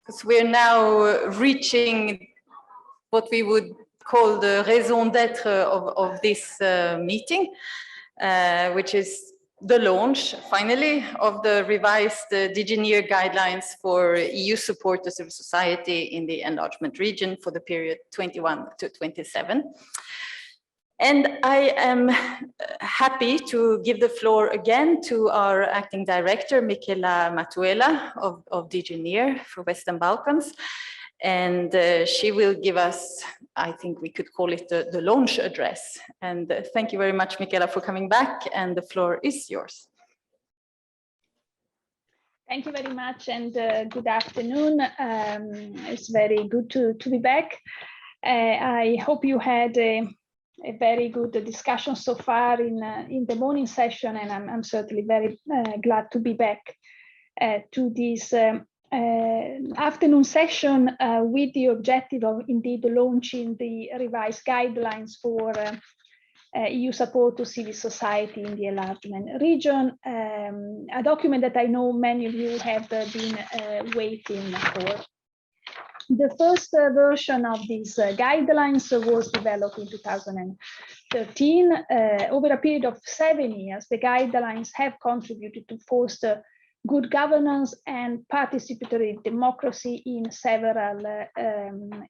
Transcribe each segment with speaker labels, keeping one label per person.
Speaker 1: because we're now reaching what we would call the raison d'etre of this meeting, which is the launch, finally, of the revised DGNIR guidelines for EU support to civil society in the enlargement region for the period 21 to 27. And I am happy to give the floor again to our acting director, Michela Matuela of DGNIR for Western Balkans. And she will give us, I think we could call it the launch address. And thank you very much, Michela, for coming back, and the floor is yours.
Speaker 2: Thank you very much, and good afternoon. It's very good to be back. I hope you had a very good discussion so far in the morning session, and I'm certainly very glad to be back to this afternoon session with the objective of indeed launching the revised guidelines for EU support to civil society in the enlargement region, a document that I know many of you have been waiting for. The first version of these guidelines was developed in 2013. Over a period of 7 years, the guidelines have contributed to foster good governance and participatory democracy in several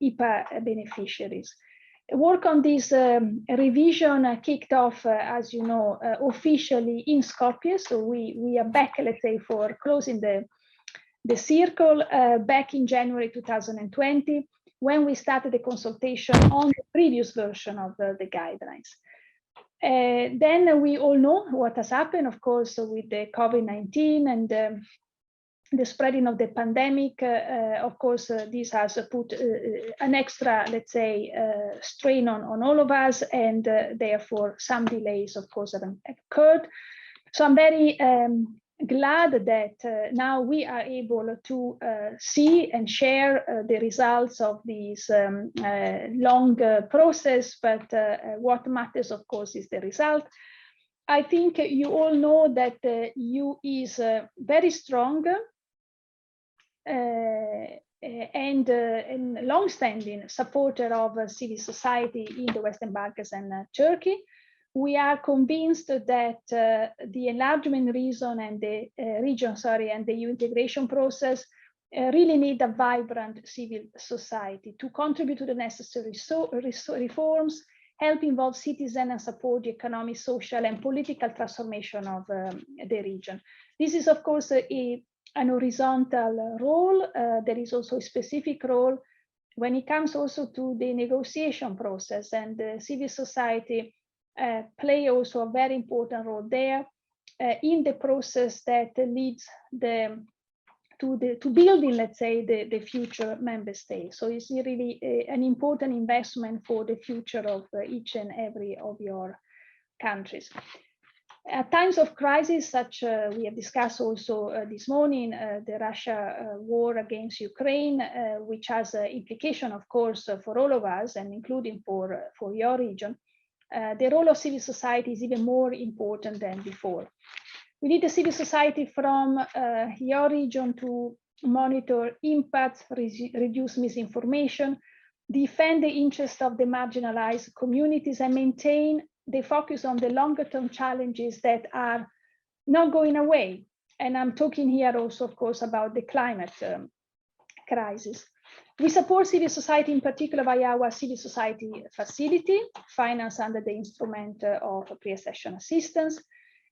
Speaker 2: IPA beneficiaries. Work on this revision kicked off, as you know, officially in Skopje. So we are back, let's say, for closing the circle back in January 2020, when we started the consultation on the previous version of the guidelines. Then we all know what has happened, of course, with the COVID-19 and the spreading of the pandemic. Of course, this has put an extra, let's say, strain on all of us, and therefore some delays, of course, have occurred. So I'm very glad that now we are able to see and share the results of this long process, but what matters, of course, is the result. I think you all know that the EU is very strong and long-standing supporter of civil society in the Western Balkans and Turkey. We are convinced that the enlargement region and the and the EU integration process really need a vibrant civil society to contribute to the necessary reforms, help involve citizens, and support the economic, social, and political transformation of the region. This is, of course, an horizontal role. There is also a specific role when it comes also to the negotiation process, and civil society play also a very important role there in the process that leads to building, let's say, the future member states. So it's really an important investment for the future of each and every of your countries. At times of crisis, such we have discussed also this morning, the Russia war against Ukraine, which has implication, of course, for all of us, and including for your region. The role of civil society is even more important than before. We need the civil society from your region to monitor impacts, reduce misinformation, defend the interests of the marginalized communities, and maintain the focus on the longer term challenges that are not going away. And I'm talking here also, of course, about the climate crisis. We support civil society in particular via our civil society facility, financed under the instrument of pre-accession assistance.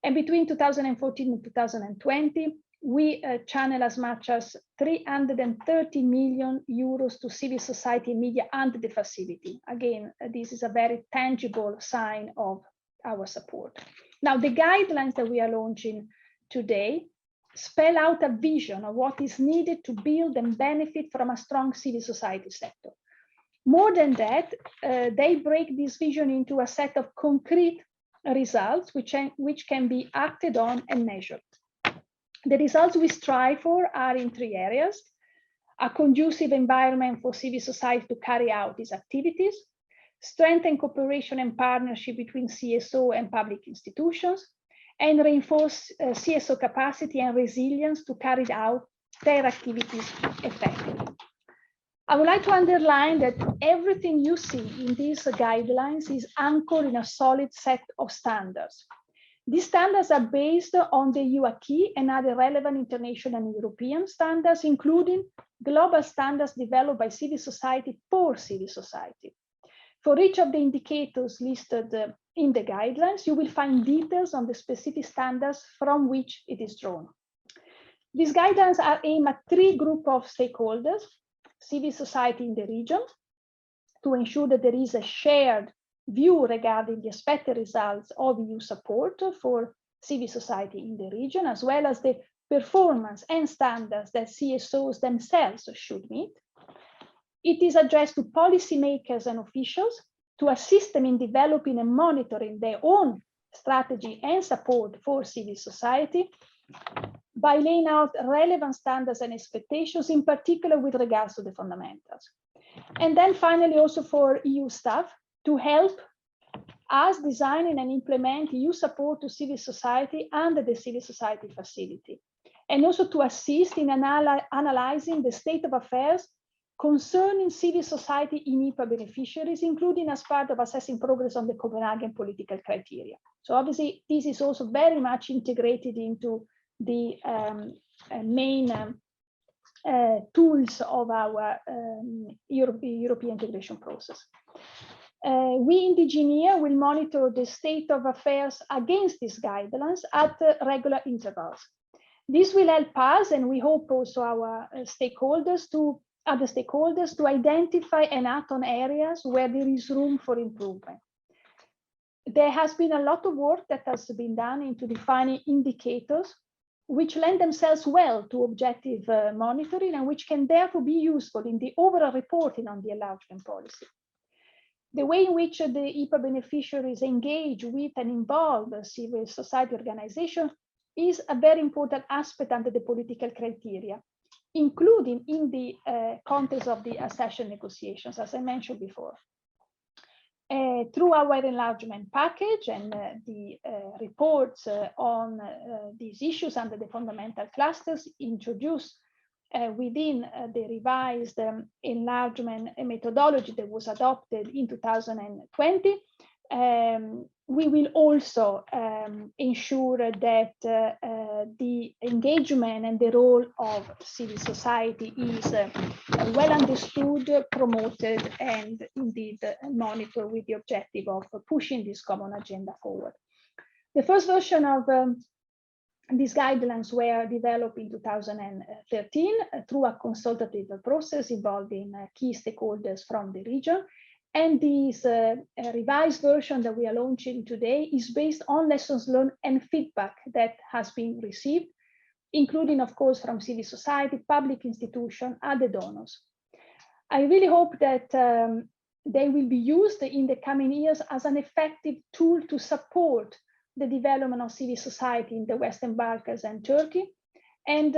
Speaker 2: And between 2014 and 2020, we channel as much as 330 million euros to civil society and media under the facility. Again, this is a very tangible sign of our support. Now, the guidelines that we are launching today spell out a vision of what is needed to build and benefit from a strong civil society sector. More than that, they break this vision into a set of concrete results which can be acted on and measured. The results we strive for are in 3 areas: a conducive environment for civil society to carry out these activities, strengthen cooperation and partnership between CSO and public institutions, and reinforce CSO capacity and resilience to carry out their activities effectively. I would like to underline that everything you see in these guidelines is anchored in a solid set of standards. These standards are based on the EU acquis and other relevant international and European standards, including global standards developed by civil society for civil society. For each of the indicators listed in the guidelines, you will find details on the specific standards from which it is drawn. These guidelines are aimed at three groups of stakeholders: civil society in the region, to ensure that there is a shared view regarding the expected results of EU support for civil society in the region, as well as the performance and standards that CSOs themselves should meet. It is addressed to policymakers and officials to assist them in developing and monitoring their own strategy and support for civil society by laying out relevant standards and expectations, in particular with regards to the fundamentals. And then finally, also for EU staff to help us designing and implement EU support to civil society under the civil society facility, and also to assist in analyzing the state of affairs concerning civil society in EPA beneficiaries, including as part of assessing progress on the Copenhagen political criteria. So obviously, this is also very much integrated into the main tools of our European integration process. We in DGNIA will monitor the state of affairs against these guidelines at regular intervals. This will help us, and we hope also our other stakeholders to identify and act on areas where there is room for improvement. There has been a lot of work that has been done into defining indicators which lend themselves well to objective monitoring and which can therefore be useful in the overall reporting on the enlargement policy. The way in which the EPA beneficiaries engage with and involve civil society organizations is a very important aspect under the political criteria, including in the context of the accession negotiations, as I mentioned before. Through our enlargement package and the reports on these issues under the fundamental clusters introduced within the revised enlargement methodology that was adopted in 2020, we will also ensure that the engagement and the role of civil society is well understood, promoted, and indeed monitored with the objective of pushing this common agenda forward. The first version of these guidelines were developed in 2013 through a consultative process involving key stakeholders from the region. And this revised version that we are launching today is based on lessons learned and feedback that has been received, including, of course, from civil society, public institutions, other donors. I really hope that they will be used in the coming years as an effective tool to support the development of civil society in the Western Balkans and Turkey, and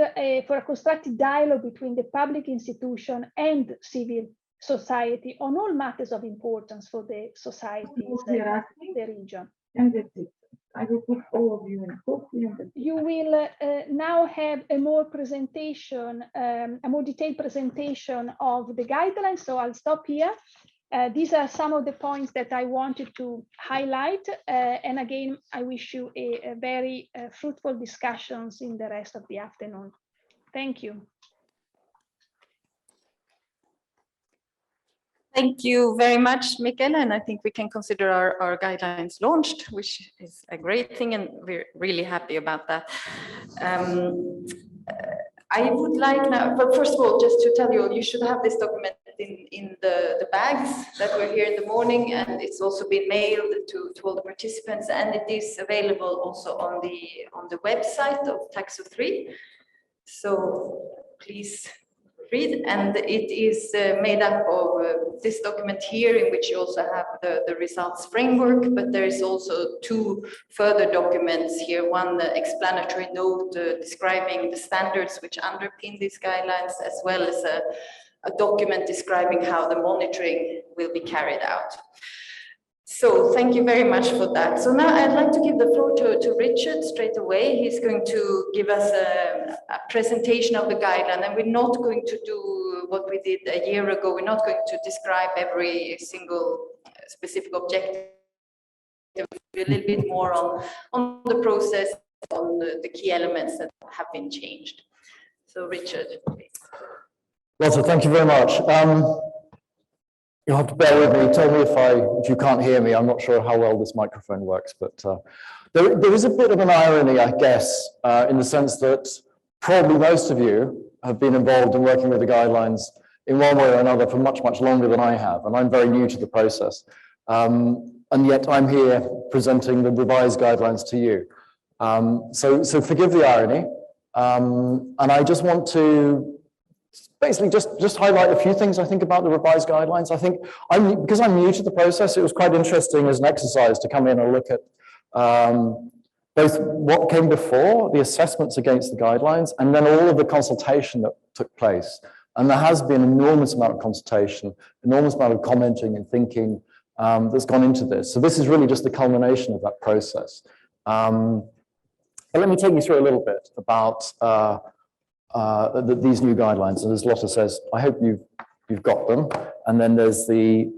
Speaker 2: for a constructive dialogue between the public institution and civil society on all matters of importance for the societies in the region.
Speaker 3: And that's it. I will put all of you in copy.
Speaker 2: You will now have a more detailed presentation of the guidelines. So I'll stop here. These are some of the points that I wanted to highlight. And again, I wish you a very fruitful discussions in the rest of the afternoon. Thank you.
Speaker 1: Thank you very much, Michele, and I think we can consider our guidelines launched, which is a great thing, and we're really happy about that. I would like now, but first of all, just to tell you, you should have this document in the bags that were here in the morning, and it's also been mailed to all the participants, and it is available also on the website of Taxo 3. So please read, and it is made up of this document here, in which you also have the results framework, but there is also two further documents here, one explanatory note describing the standards which underpin these guidelines, as well as a document describing how the monitoring will be carried out. So thank you very much for that. So now I'd like to give the floor to Richard straight away. He's going to give us a presentation of the guideline, and we're not going to do what we did a year ago. We're not going to describe every single specific objective. A little bit more on the process, on the key elements that have been changed. So Richard, please.
Speaker 4: Well, so thank you very much. You'll have to bear with me. Tell me if you can't hear me. I'm not sure how well this microphone works, but there is a bit of an irony, I guess, in the sense that probably most of you have been involved in working with the guidelines in one way or another for much, much longer than I have, and I'm very new to the process. And yet I'm here presenting the revised guidelines to you. So forgive the irony. And I just want to basically just highlight a few things I think about the revised guidelines. I think because I'm new to the process, it was quite interesting as an exercise to come in and look at both what came before, the assessments against the guidelines, and then all of the consultation that took place. And there has been an enormous amount of consultation, enormous amount of commenting and thinking that's gone into this. So this is really just the culmination of that process. But let me take you through a little bit about these new guidelines. And as Lotta says, I hope you've got them. And then there's the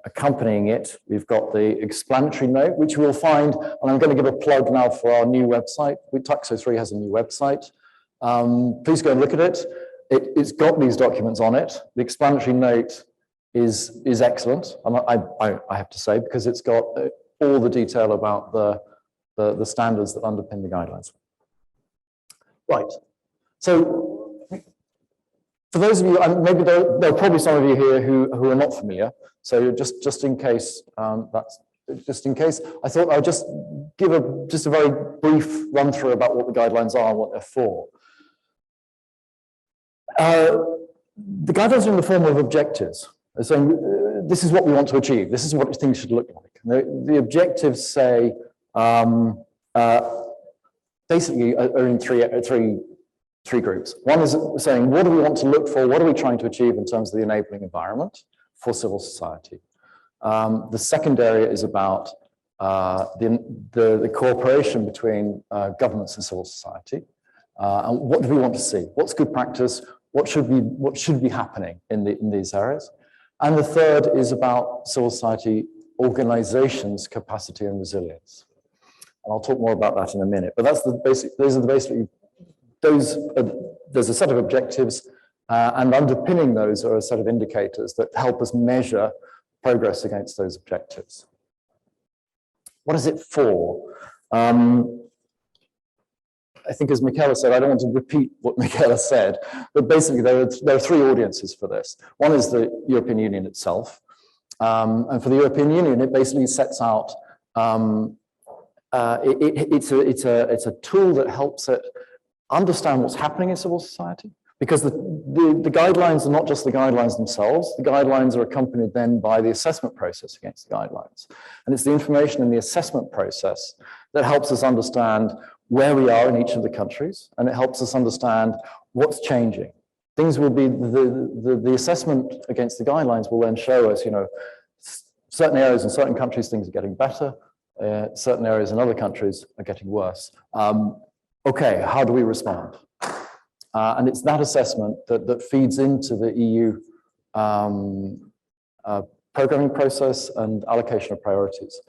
Speaker 4: accompanying it. We've got the explanatory note, which we'll find, and I'm going to give a plug now for our new website. Tuxo 3 has a new website. Please go and look at it. It's got these documents on it. The explanatory note is excellent, and I have to say, because it's got all the detail about the standards that underpin the guidelines. Right. So for those of you, and maybe there are probably some of you here who are not familiar. So just in case, I thought I would just give a very brief run through about what the guidelines are and what they're for. The guidelines are in the form of objectives. They're saying this is what we want to achieve. This is what things should look like. The objectives say basically are in three groups. One is saying, what do we want to look for? What are we trying to achieve in terms of the enabling environment for civil society? The second area is about the cooperation between governments and civil society. And what do we want to see? What's good practice? What should be happening in these areas? And the third is about civil society organizations' capacity and resilience. And I'll talk more about that in a minute. But that's the basic. There's a set of objectives, and underpinning those are a set of indicators that help us measure progress against those objectives. What is it for? I think, as Michaela said, I don't want to repeat what Michaela said, but basically there are three audiences for this. One is the European Union itself, and for the European Union, it basically sets out. It's a tool that helps it understand what's happening in civil society, because the guidelines are not just the guidelines themselves. The guidelines are accompanied then by the assessment process against the guidelines. And it's the information in the assessment process that helps us understand where we are in each of the countries, and it helps us understand what's changing. Things will be, the assessment against the guidelines will then show us, certain areas in certain countries, things are getting better, certain areas in other countries are getting worse. Okay, how do we respond? And it's that assessment that feeds into the EU programming process and allocation of priorities.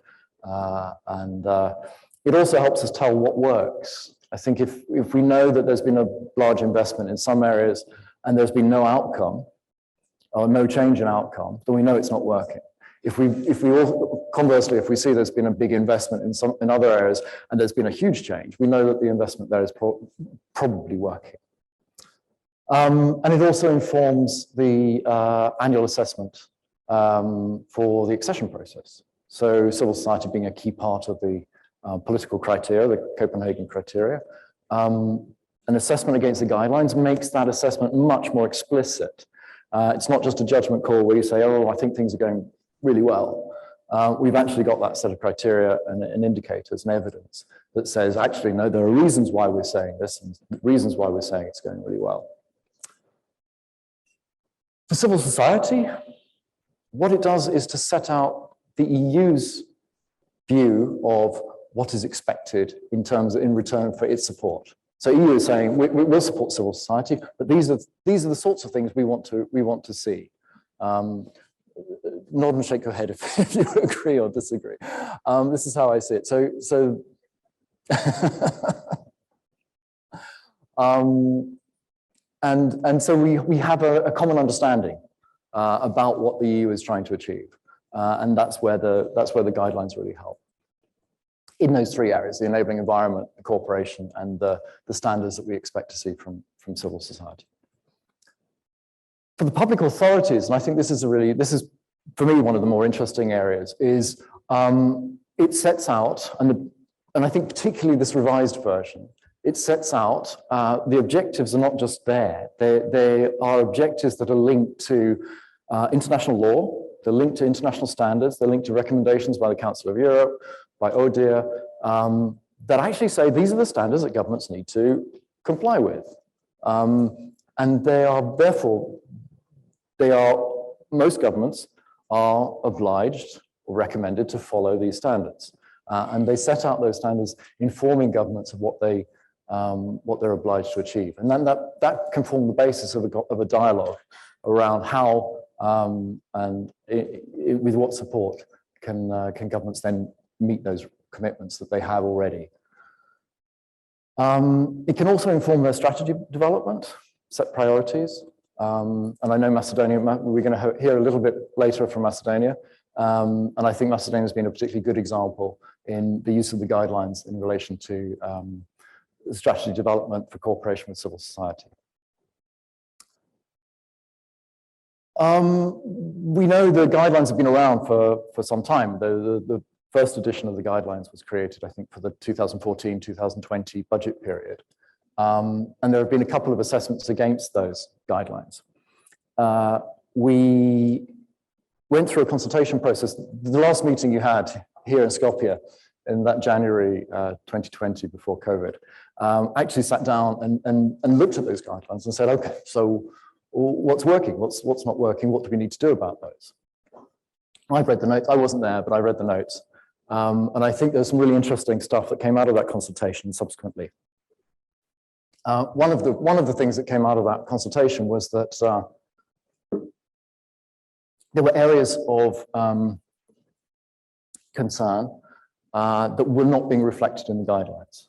Speaker 4: It also helps us tell what works. I think if we know that there's been a large investment in some areas and there's been no outcome or no change in outcome, then we know it's not working. Conversely, if we see there's been a big investment in other areas and there's been a huge change, we know that the investment there is probably working. And it also informs the annual assessment for the accession process. So civil society being a key part of the political criteria, the Copenhagen criteria. An assessment against the guidelines makes that assessment much more explicit. It's not just a judgment call where you say, oh, I think things are going really well. We've actually got that set of criteria and indicators and evidence that says, actually, no, there are reasons why we're saying this and reasons why we're saying it's going really well. For civil society, what it does is to set out the EU's view of what is expected in return for its support. So EU is saying we'll support civil society, but these are the sorts of things we want to see. Nod and shake your head if you agree or disagree. This is how I see it. So and so we have a common understanding about what the EU is trying to achieve, and that's where the guidelines really help. In those three areas: the enabling environment, the cooperation, and the standards that we expect to see from civil society. For the public authorities, and I think this is for me one of the more interesting areas, is it sets out, and I think particularly this revised version, it sets out the objectives are not just there. They are objectives that are linked to international law, they're linked to international standards, they're linked to recommendations by the Council of Europe, by ODIHR, that actually say these are the standards that governments need to comply with. And they are therefore, most governments are obliged or recommended to follow these standards. And they set out those standards informing governments of what they're obliged to achieve. And then that can form the basis of a dialogue around how and with what support can governments then meet those commitments that they have already. It can also inform their strategy development, set priorities. And I know Macedonia, we're going to hear a little bit later from Macedonia. And I think Macedonia has been a particularly good example in the use of the guidelines in relation to strategy development for cooperation with civil society. We know the guidelines have been around for some time. The first edition of the guidelines was created, I think, for the 2014-2020 budget period. And there have been a couple of assessments against those guidelines. We went through a consultation process. The last meeting you had here in Skopje in that January 2020 before COVID, actually sat down and looked at those guidelines and said, okay, so what's working? What's not working? What do we need to do about those? I've read the notes. I wasn't there, but I read the notes. And I think there's some really interesting stuff that came out of that consultation subsequently. One of the things that came out of that consultation was that there were areas of concern that were not being reflected in the guidelines.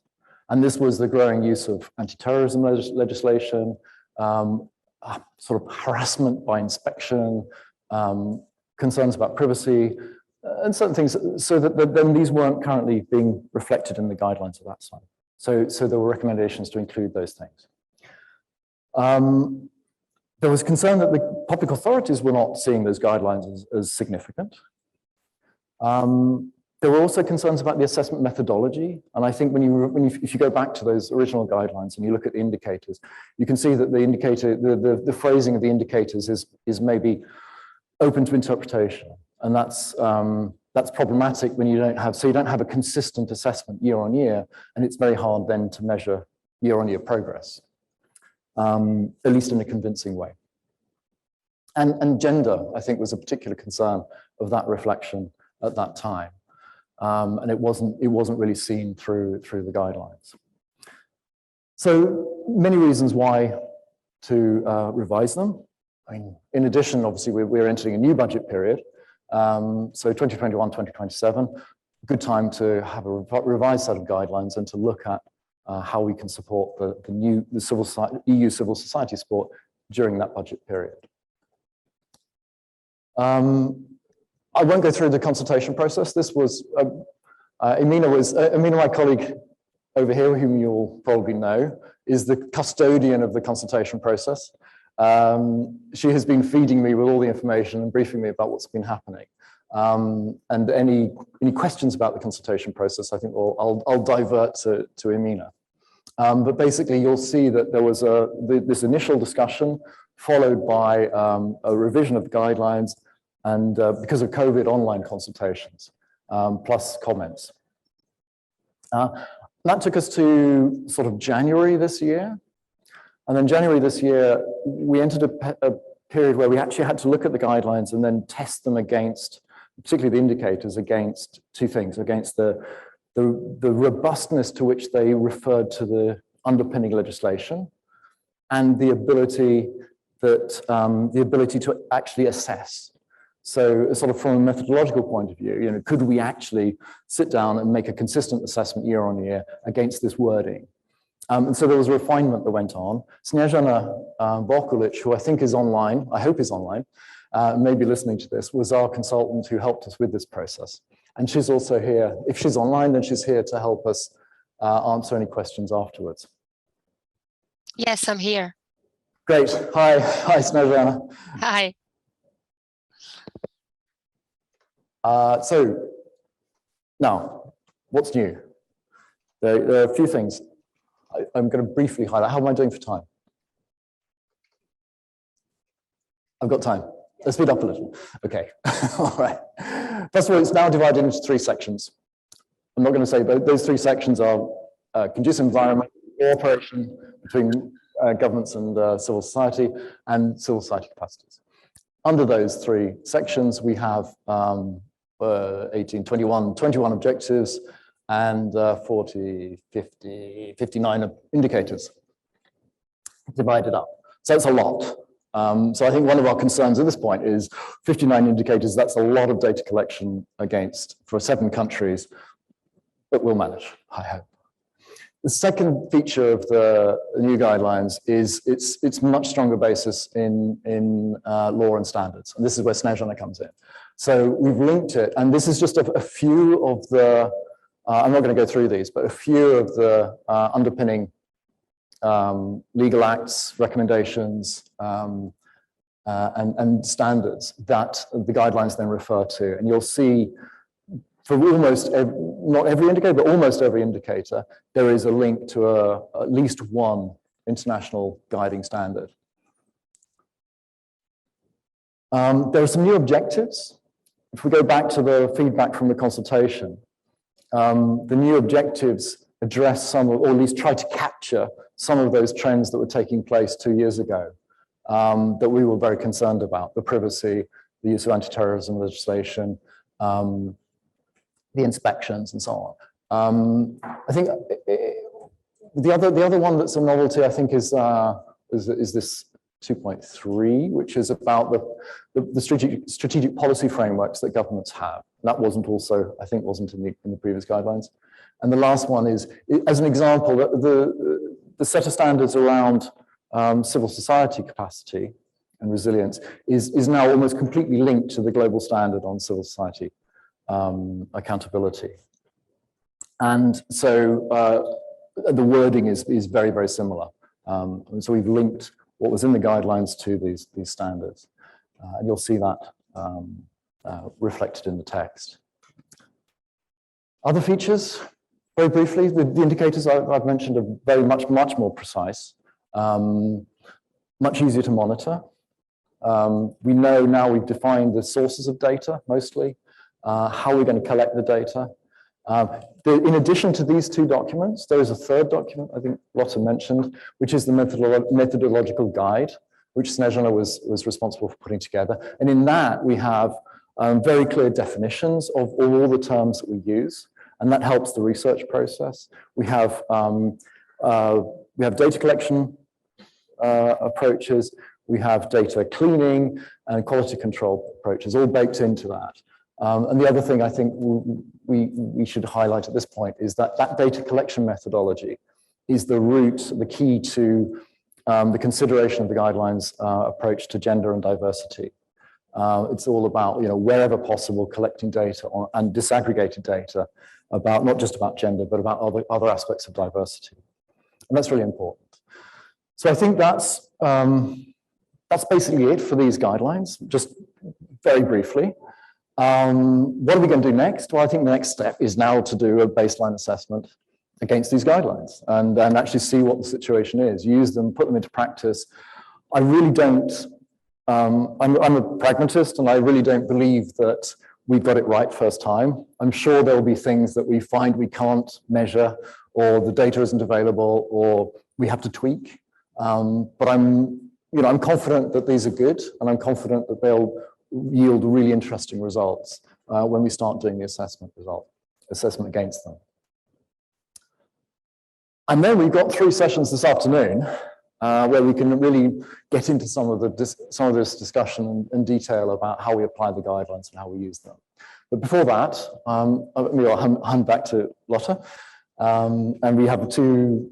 Speaker 4: And this was the growing use of anti-terrorism legislation, sort of harassment by inspection, concerns about privacy, and certain things, so that then these weren't currently being reflected in the guidelines at that time. So there were recommendations to include those things. There was concern that the public authorities were not seeing those guidelines as significant. There were also concerns about the assessment methodology, and I think if you go back to those original guidelines and you look at the indicators, you can see that the phrasing of the indicators is maybe open to interpretation, and that's problematic when you don't have a consistent assessment year on year, and it's very hard then to measure year on year progress, at least in a convincing way. And gender, I think, was a particular concern of that reflection at that time. And it wasn't really seen through the guidelines. So many reasons why to revise them. I mean, in addition, obviously, we're entering a new budget period. So 2021-2027, good time to have a revised set of guidelines and to look at how we can support the EU civil society support during that budget period. I won't go through the consultation process. This was, Emina, my colleague over here, whom you'll probably know, is the custodian of the consultation process. She has been feeding me with all the information and briefing me about what's been happening. And any questions about the consultation process, I think I'll divert to Emina. But basically, you'll see that there was this initial discussion followed by a revision of the guidelines, and because of COVID, online consultations, plus comments. That took us to sort of January this year. And then January this year, we entered a period where we actually had to look at the guidelines and then test them against particularly the indicators, against two things, against the robustness to which they referred to the underpinning legislation and the ability to actually assess. So sort of from a methodological point of view, could we actually sit down and make a consistent assessment year on year against this wording? And so there was a refinement that went on. Snežana Vokulic, who I think is online, I hope is online, maybe listening to this, was our consultant who helped us with this process. And she's also here. If she's online, then she's here to help us answer any questions afterwards.
Speaker 5: Yes, I'm here.
Speaker 4: Great. Hi, Snežana.
Speaker 5: Hi.
Speaker 4: So now, what's new? There are a few things I'm going to briefly highlight. How am I doing for time? I've got time. Let's speed up a little. Okay. All right. First of all, it's now divided into 3 sections. I'm not going to say those 3 sections are conducive environment, cooperation between governments and civil society, and civil society capacities. Under those 3 sections, we have 21 objectives and 40, 50, 59 indicators divided up. So it's a lot. So I think one of our concerns at this point is 59 indicators. That's a lot of data collection for 7 countries, but we'll manage, I hope. The second feature of the new guidelines is it's much stronger basis in law and standards. And this is where Snežana comes in. So we've linked it, and this is just a few of the, I'm not going to go through these, but a few of the underpinning legal acts, recommendations, and standards that the guidelines then refer to. And you'll see for almost, not every indicator, but almost every indicator, there is a link to at least one international guiding standard. There are some new objectives. If we go back to the feedback from the consultation, the new objectives address some, or at least try to capture some of those trends that were taking place 2 years ago that we were very concerned about: the privacy, the use of anti-terrorism legislation, the inspections, and so on. I think the other one that's a novelty, I think, is this 2.3, which is about the strategic policy frameworks that governments have. That wasn't also, I think, wasn't in the previous guidelines. And the last one is, as an example, the set of standards around civil society capacity and resilience is now almost completely linked to the global standard on civil society accountability. And so the wording is very, very similar. And so we've linked what was in the guidelines to these standards. And you'll see that reflected in the text. Other features, very briefly, the indicators I've mentioned are very much more precise, much easier to monitor. We know now we've defined the sources of data mostly, how we're going to collect the data. In addition to these 2 documents, there is a 3rd document, I think Lotta mentioned, which is the methodological guide, which Snežana was responsible for putting together. And in that, we have very clear definitions of all the terms that we use, and that helps the research process. We have data collection approaches, we have data cleaning and quality control approaches, all baked into that. And the other thing I think we should highlight at this point is that data collection methodology is the root, the key to the consideration of the guidelines approach to gender and diversity. It's all about, wherever possible, collecting data and disaggregated data about not just about gender, but about other aspects of diversity. And that's really important. So I think that's basically it for these guidelines, just very briefly. What are we going to do next? Well, I think the next step is now to do a baseline assessment against these guidelines and actually see what the situation is, use them, put them into practice. I really don't, I'm a pragmatist, and I really don't believe that we've got it right first time. I'm sure there'll be things that we find we can't measure, or the data isn't available, or we have to tweak. But I'm confident that these are good, and I'm confident that they'll yield really interesting results. when we start doing the assessment against them. And then we've got 3 sessions this afternoon where we can really get into some of this discussion in detail about how we apply the guidelines and how we use them. But before that, I'll hand back to Lotte, and we have two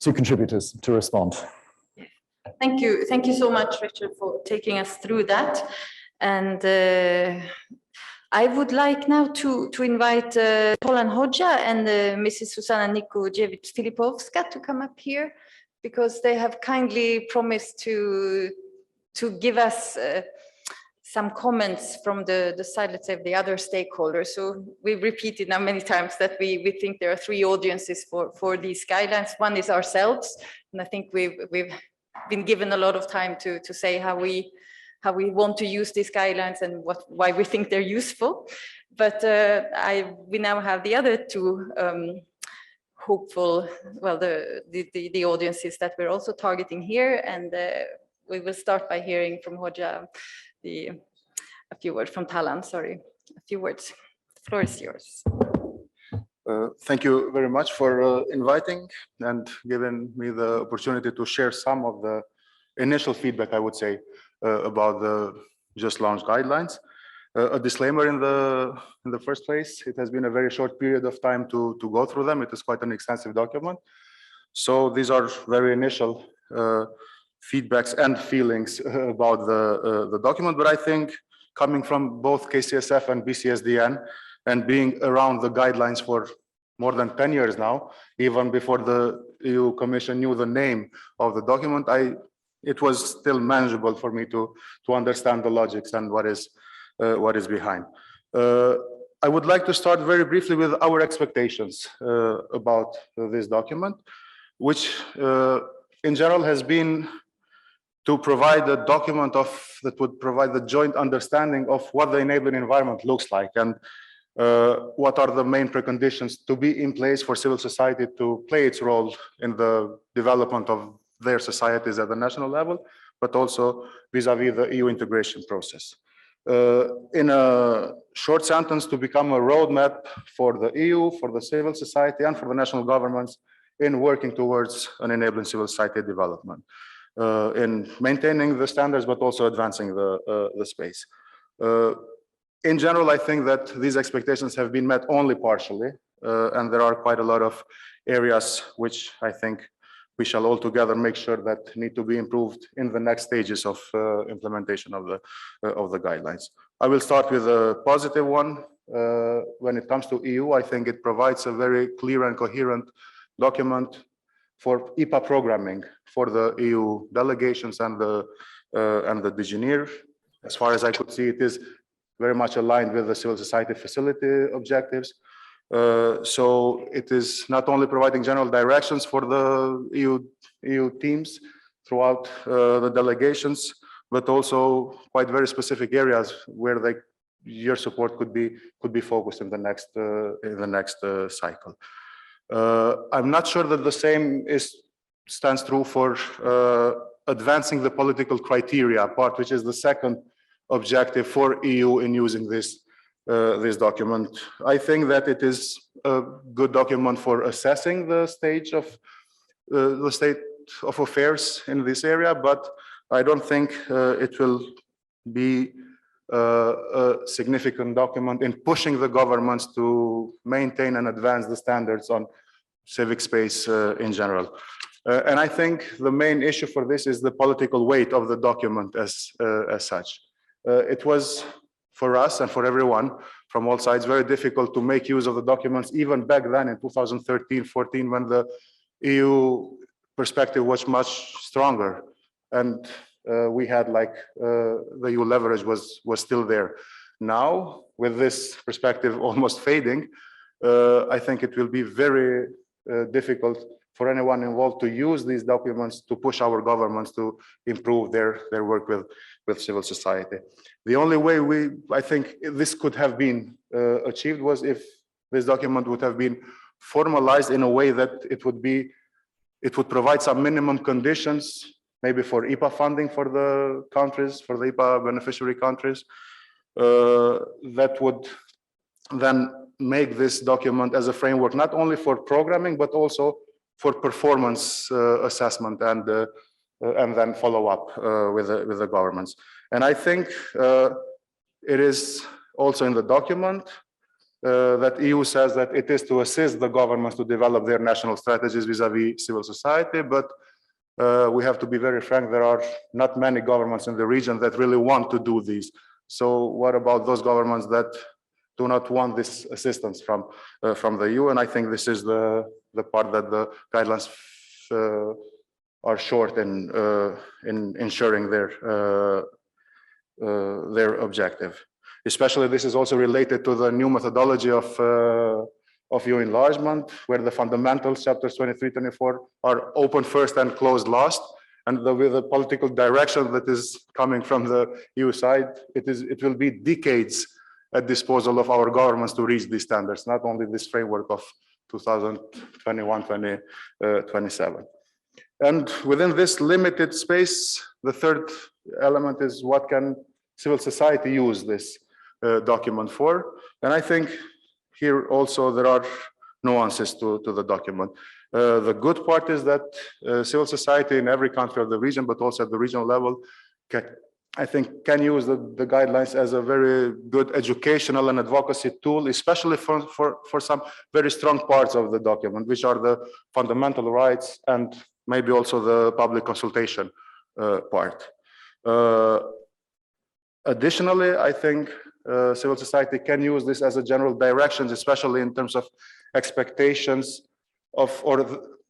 Speaker 4: contributors to respond.
Speaker 1: Thank you so much, Richard, for taking us through that. And I would like now to invite Tolan Hodja and Mrs. Susanna Nikojevic-Filipovska to come up here, because they have kindly promised to give us some comments from the side, let's say, of the other stakeholders. So we've repeated now many times that we think there are 3 audiences for these guidelines. One is ourselves, and I think we've been given a lot of time to say how we want to use these guidelines and why we think they're useful. But we now have the other 2 hopeful, well, the audiences that we're also targeting here, and we will start by hearing from Hodja a few words, from Talan, sorry, a few words. The floor is yours.
Speaker 6: Thank you very much for inviting and giving me the opportunity to share some of the initial feedback, I would say, about the just launched guidelines. A disclaimer in the first place: it has been a very short period of time to go through them. It is quite an extensive document. So these are very initial feedbacks and feelings about the document. But I think coming from both KCSF and BCSDN and being around the guidelines for more than 10 years now, even before the EU Commission knew the name of the document, it was still manageable for me to understand the logics and what is behind. I would like to start very briefly with our expectations about this document, which in general has been to provide a document that would provide the joint understanding of what the enabling environment looks like and what are the main preconditions to be in place for civil society to play its role in the development of their societies at the national level, but also vis-a-vis the EU integration process. In a short sentence, to become a roadmap for the EU, for the civil society, and for the national governments in working towards an enabling civil society development, in maintaining the standards, but also advancing the space. In general, I think that these expectations have been met only partially, and there are quite a lot of areas which I think we shall all together make sure that need to be improved in the next stages of implementation of the guidelines. I will start with a positive one. When it comes to EU, I think it provides a very clear and coherent document for IPA programming for the EU delegations and the DGNIR. As far as I could see, it is very much aligned with the civil society facility objectives. So it is not only providing general directions for the EU teams throughout the delegations, but also quite very specific areas where your support could be focused in the next cycle. I'm not sure that the same stands true for advancing the political criteria part, which is the second objective for EU in using this document. I think that it is a good document for assessing the state of affairs in this area, but I don't think it will be a significant document in pushing the governments to maintain and advance the standards on civic space in general. And I think the main issue for this is the political weight of the document as such. It was, for us and for everyone from all sides, very difficult to make use of the documents even back then in 2013-14, when the EU perspective was much stronger. And we had the EU leverage was still there. Now, with this perspective almost fading, I think it will be very difficult for anyone involved to use these documents to push our governments to improve their work with civil society. The only way I think this could have been achieved was if this document would have been formalized in a way that it would provide some minimum conditions, maybe for IPA funding for the countries, for the IPA beneficiary countries, that would then make this document as a framework, not only for programming, but also for performance assessment and then follow up with the governments. And I think it is also in the document that EU says that it is to assist the governments to develop their national strategies vis-a-vis civil society, but we have to be very frank, there are not many governments in the region that really want to do these. So what about those governments that do not want this assistance from the EU? And I think this is the part that the guidelines are short in ensuring their objective. Especially this is also related to the new methodology of EU enlargement, where the fundamentals, chapters 23, 24, are open first and closed last. And with the political direction that is coming from the EU side, it will be decades at disposal of our governments to reach these standards, not only this framework of 2021-2027. And within this limited space, the third element is what can civil society use this document for? And I think here also there are nuances to the document. The good part is that civil society in every country of the region, but also at the regional level, I think can use the guidelines as a very good educational and advocacy tool, especially for some very strong parts of the document, which are the fundamental rights and maybe also the public consultation part. Additionally, I think civil society can use this as a general direction, especially in terms of expectations of or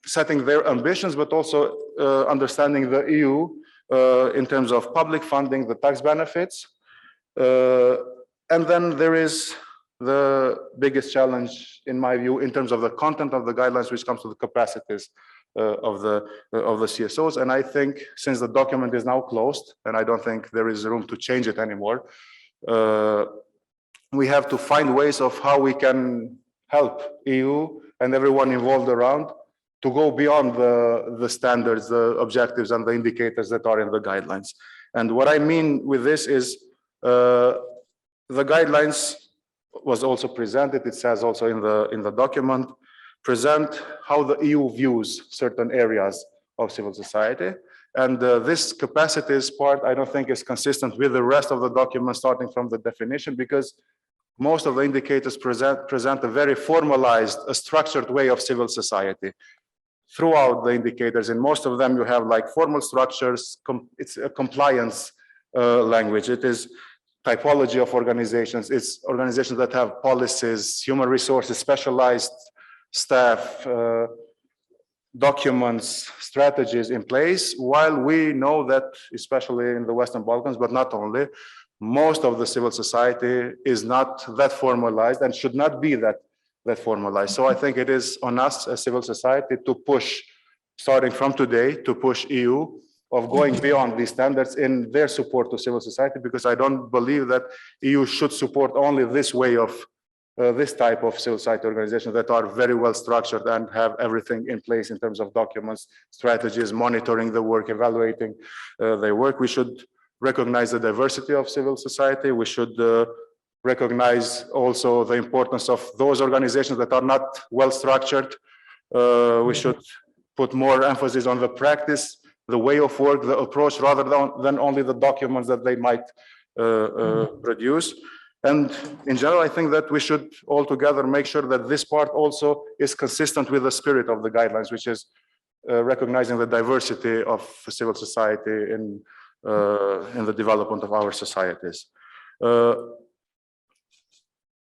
Speaker 6: setting their ambitions, but also understanding the EU in terms of public funding, the tax benefits. And then there is the biggest challenge, in my view, in terms of the content of the guidelines, which comes to the capacities of the CSOs. And I think since the document is now closed, and I don't think there is room to change it anymore, we have to find ways of how we can help EU and everyone involved around to go beyond the standards, the objectives, and the indicators that are in the guidelines. And what I mean with this is the guidelines was also presented, it says also in the document, present how the EU views certain areas of civil society. And this capacities part, I don't think is consistent with the rest of the document, starting from the definition, because most of the indicators present a very formalized, a structured way of civil society. Throughout the indicators, in most of them, you have like formal structures, it's a compliance language, it is typology of organizations, it's organizations that have policies, human resources, specialized staff, documents, strategies in place, while we know that, especially in the Western Balkans, but not only, most of the civil society is not that formalized and should not be that formalized. So I think it is on us as civil society to push, starting from today, to push EU of going beyond these standards in their support to civil society, because I don't believe that EU should support only this way of this type of civil society organizations that are very well structured and have everything in place in terms of documents, strategies, monitoring the work, evaluating their work. We should recognize the diversity of civil society. We should recognize also the importance of those organizations that are not well structured. We should put more emphasis on the practice, the way of work, the approach, rather than only the documents that they might produce. And in general, I think that we should all together make sure that this part also is consistent with the spirit of the guidelines, which is recognizing the diversity of civil society in the development of our societies.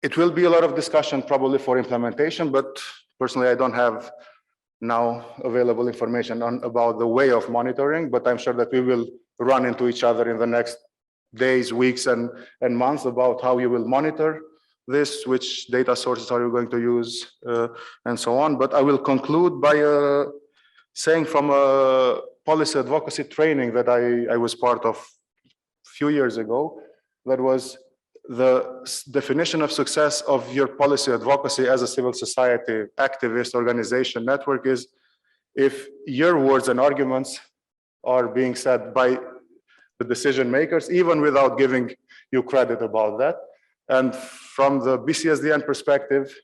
Speaker 6: It will be a lot of discussion probably for implementation, but personally, I don't have now available information about the way of monitoring, but I'm sure that we will run into each other in the next days, weeks, and months about how you will monitor this, which data sources are you going to use, and so on. But I will conclude by saying from a policy advocacy training that I was part of a few years ago, that was the definition of success of your policy advocacy as a civil society activist organization network is if your words and arguments are being said by the decision makers, even without giving you credit about that. And from the BCSDN perspective,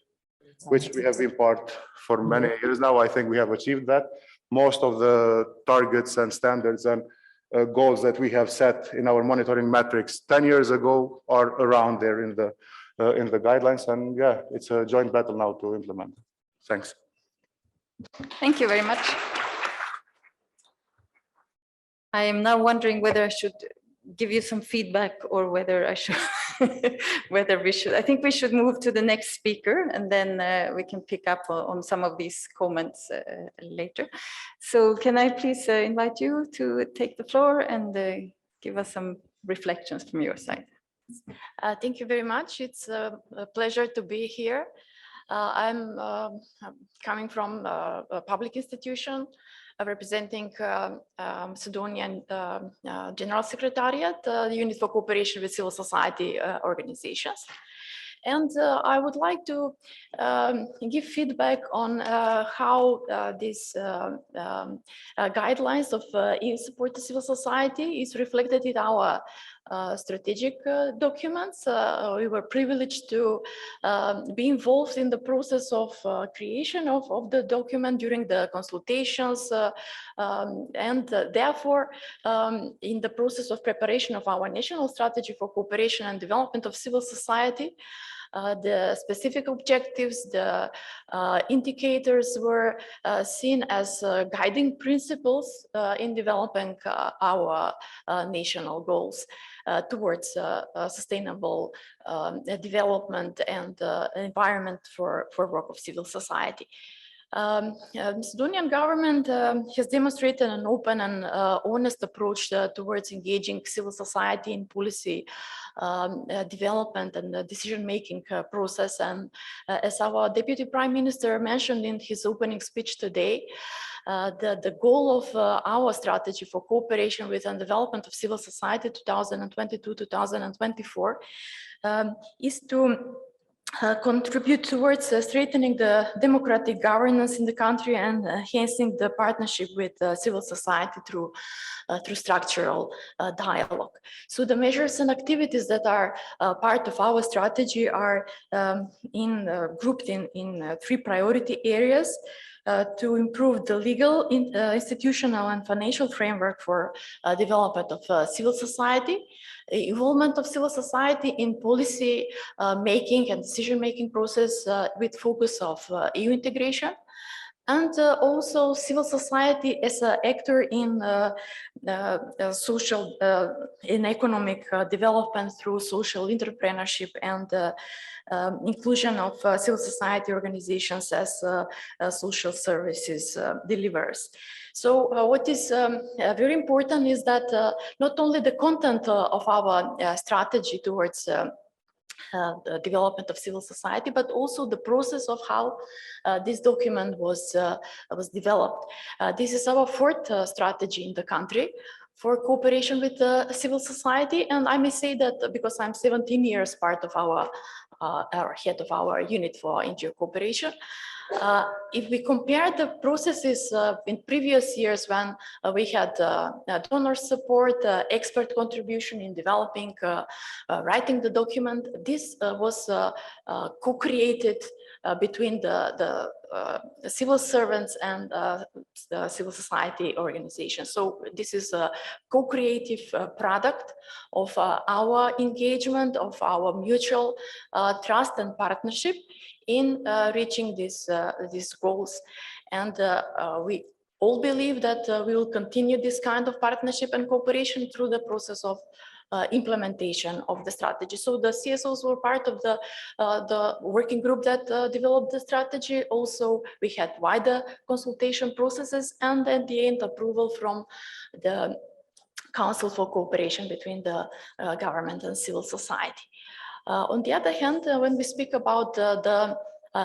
Speaker 6: which we have been part for many years now, I think we have achieved that. Most of the targets and standards and goals that we have set in our monitoring metrics 10 years ago are around there in the guidelines. And yeah, it's a joint battle now to implement. Thanks.
Speaker 1: Thank you very much. I am now wondering whether I should give you some feedback or whether I should, I think we should move to the next speaker and then we can pick up on some of these comments later. So can I please invite you to take the floor and give us some reflections from your side?
Speaker 7: Thank you very much. It's a pleasure to be here. I'm coming from a public institution representing Macedonian General Secretariat, the Unit for Cooperation with Civil Society Organizations. And I would like to give feedback on how these guidelines of EU support to civil society is reflected in our strategic documents. We were privileged to be involved in the process of creation of the document during the consultations and therefore in the process of preparation of our national strategy for cooperation and development of civil society. The specific objectives, the indicators were seen as guiding principles in developing our national goals towards sustainable development and environment for work of civil society. Macedonian government has demonstrated an open and honest approach towards engaging civil society in policy development and the decision-making process. And as our Deputy Prime Minister mentioned in his opening speech today, the goal of our strategy for cooperation with and development of civil society 2022-2024 is to contribute towards strengthening the democratic governance in the country and enhancing the partnership with civil society through structural dialogue. So the measures and activities that are part of our strategy are grouped in three priority areas. To improve the legal, institutional and financial framework for development of civil society, involvement of civil society in policy making and decision-making process with focus of EU integration, and also civil society as an actor in social in economic development through social entrepreneurship and inclusion of civil society organizations as social services deliverers. So what is very important is that not only the content of our strategy towards the development of civil society, but also the process of how this document was developed. This is our fourth strategy in the country for cooperation with civil society, and I may say that because I'm 17 years part of our head of our unit for NGO cooperation. If we compare the processes in previous years when we had donor support, expert contribution in developing, writing the document, this was co-created between the civil servants and the civil society organizations. So this is a co-creative product of our engagement, of our mutual trust and partnership in reaching these goals. And we all believe that we will continue this kind of partnership and cooperation through the process of implementation of the strategy. So the CSOs were part of the working group that developed the strategy. Also, we had wider consultation processes and at the end approval from the Council for Cooperation between the government and civil society. On the other hand, when we speak about the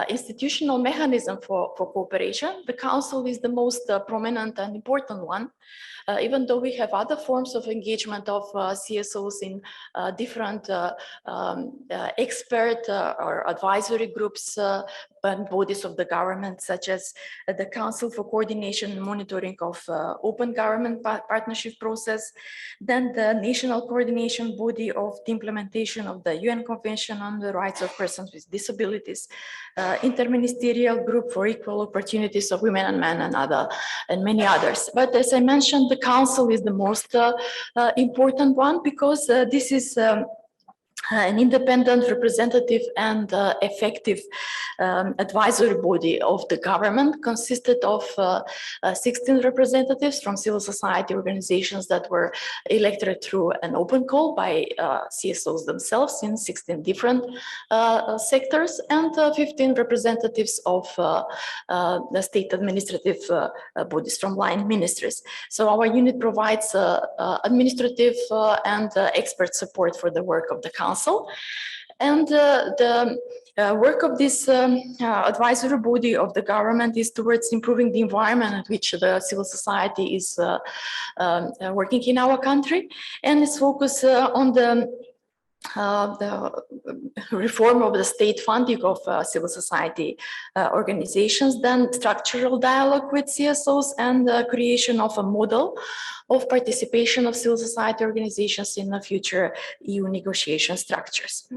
Speaker 7: institutional mechanism for cooperation, the Council is the most prominent and important one. Even though we have other forms of engagement of CSOs in different expert or advisory groups and bodies of the government, such as the Council for Coordination and Monitoring of Open Government Partnership Process, then the National Coordination Body of the implementation of the UN Convention on the Rights of Persons with Disabilities, Interministerial Group for Equal Opportunities of Women and Men, and many others. But as I mentioned, the Council is the most important one, because this is an independent, representative, and effective advisory body of the government, consisted of 16 representatives from civil society organizations that were elected through an open call by CSOs themselves in 16 different sectors, and 15 representatives of the state administrative bodies from line ministries. So our unit provides administrative and expert support for the work of the Council. And the work of this advisory body of the government is towards improving the environment in which the civil society is working in our country, and is focused on the reform of the state funding of civil society organizations, then structural dialogue with CSOs, and the creation of a model of participation of civil society organizations in the future EU negotiation structures.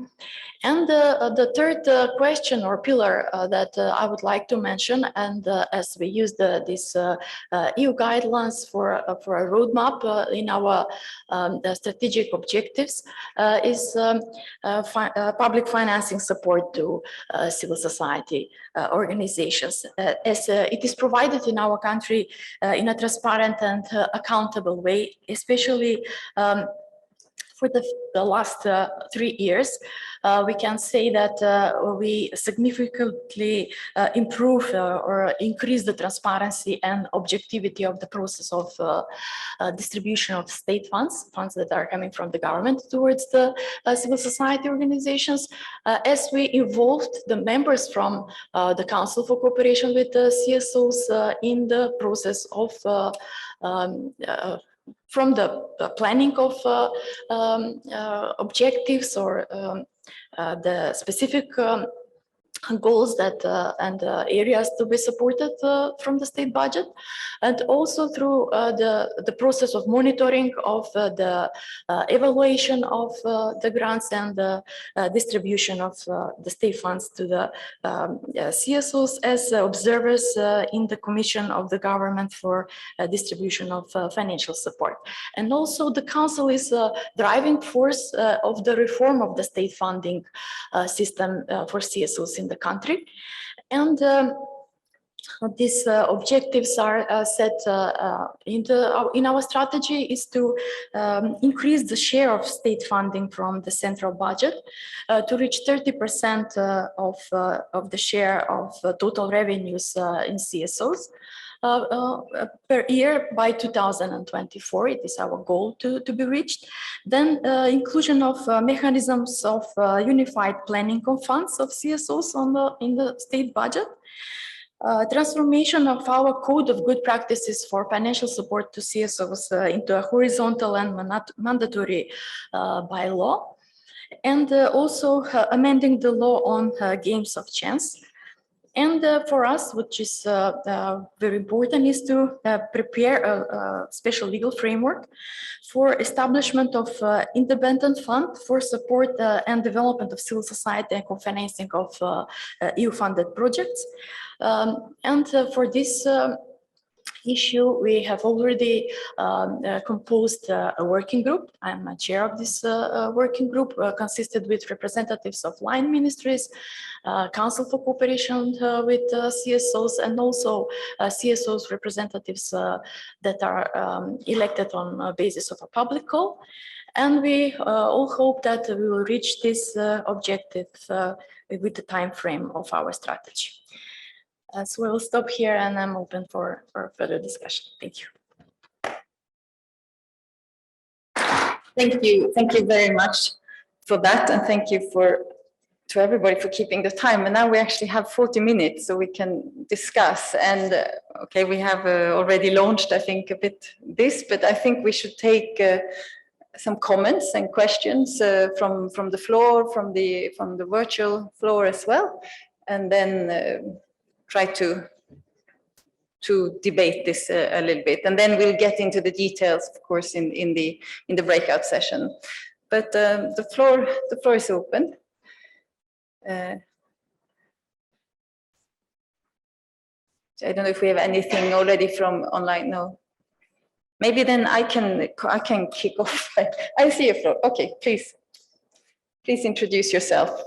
Speaker 7: And the third question or pillar that I would like to mention, and as we use this EU guidelines for a roadmap in our strategic objectives, is public financing support to civil society organizations, as it is provided in our country in a transparent and accountable way, especially for the last 3 years. We can say that we significantly improve or increase the transparency and objectivity of the process of distribution of state funds that are coming from the government towards the civil society organizations, as we involved the members from the Council for Cooperation with the CSOs in the process of from the planning of objectives or the specific goals that and areas to be supported from the state budget, and also through the process of monitoring of the evaluation of the grants and the distribution of the state funds to the CSOs as observers in the Commission of the Government for distribution of financial support. And also the Council is a driving force of the reform of the state funding system for CSOs in the country. And these objectives are set in our strategy is to increase the share of state funding from the central budget to reach 30% of the share of total revenues in CSOs per year by 2024. It is our goal to be reached. Then inclusion of mechanisms of unified planning of funds of CSOs in the state budget. Transformation of our code of good practices for financial support to CSOs into a horizontal and mandatory by law, and also amending the law on games of chance. And for us, which is very important, is to prepare a special legal framework for establishment of independent fund for support and development of civil society and co-financing of EU-funded projects. And for this issue, we have already composed a working group. I'm a chair of this working group, consisted with representatives of line ministries, Council for Cooperation with CSOs, and also CSOs representatives that are elected on a basis of a public call. And we all hope that we will reach this objective with the time frame of our strategy. So we'll stop here, and I'm open for further discussion. Thank you.
Speaker 1: Thank you very much for that, and thank you for to everybody for keeping the time. And now we actually have 40 minutes so we can discuss. And okay, we have already launched, I think, a bit this, but I think we should take some comments and questions from the floor, from the virtual floor as well, and then try to debate this a little bit, and then we'll get into the details, of course, in the breakout session. But the floor is open. I don't know if we have anything already from online. No. Maybe then I can kick off. I see a floor. Okay, please introduce yourself.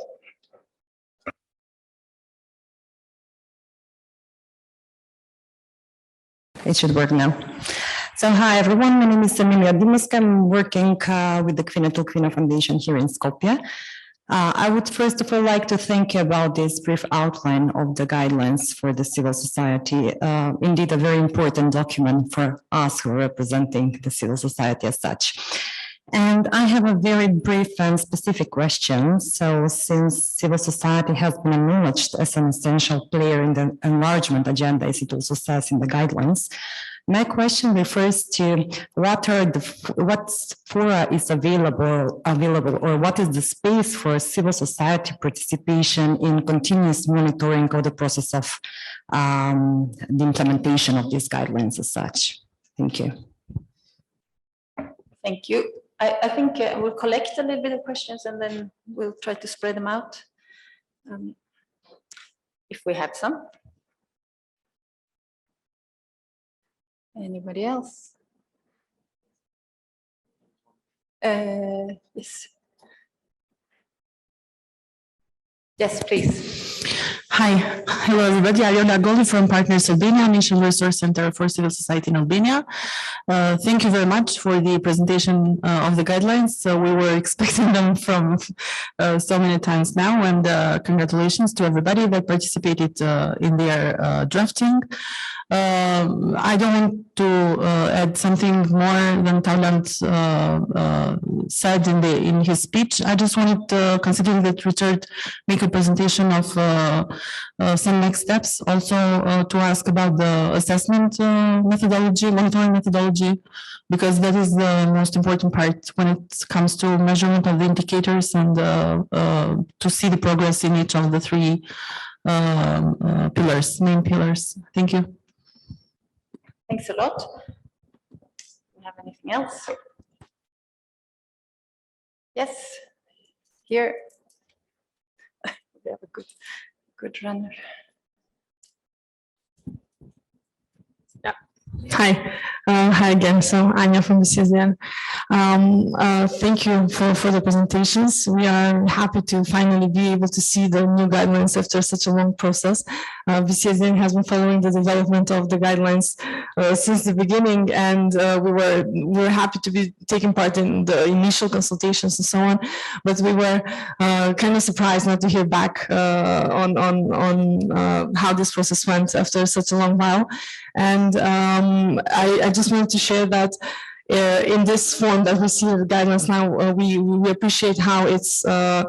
Speaker 8: It should work now. So hi everyone, my name is Emilia Dimoska. I'm working with the Kvina Tulkvina Foundation here in Skopje. I would first of all like to thank you about this brief outline of the guidelines for the civil society. Indeed, a very important document for us who are representing the civil society as such. And I have a very brief and specific question. So since civil society has been acknowledged as an essential player in the enlargement agenda, as it also says in the guidelines, my question refers to what fora is available, or what is the space for civil society participation in continuous monitoring of the process of the implementation of these guidelines as such. Thank you.
Speaker 1: Thank you. I think we'll collect a little bit of questions and then we'll try to spread them out if we have some. Anybody else? Yes. Yes, please.
Speaker 9: Hi, hello everybody. Ariana Goli from Partners Albania, Mission Resource Center for Civil Society in Albania. Thank you very much for the presentation of the guidelines. So we were expecting them from so many times now, and congratulations to everybody that participated in their drafting. I don't want to add something more than Thailand said in his speech. I just wanted, considering that Richard made a presentation of some next steps, also to ask about the assessment methodology, monitoring methodology, because that is the most important part when it comes to measurement of the indicators and to see the progress in each of the three main pillars. Thank you.
Speaker 1: Thanks a lot. Do you have anything else? Yes, here. We have a good runner.
Speaker 9: Yeah. Hi. Hi again. So Anya from BCSN. Thank you for the presentations. We are happy to finally be able to see the new guidelines after such a long process. BCSN has been following the development of the guidelines since the beginning, and we were happy to be taking part in the initial consultations and so on. But we were kind of surprised not to hear back on how this process went after such a long while. And I just wanted to share that in this form that we see the guidelines now, we appreciate how it's the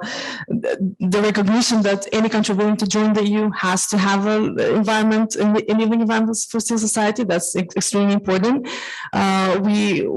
Speaker 9: recognition that any country willing to join the EU has to have an environment, enabling environments for civil society. That's extremely important. We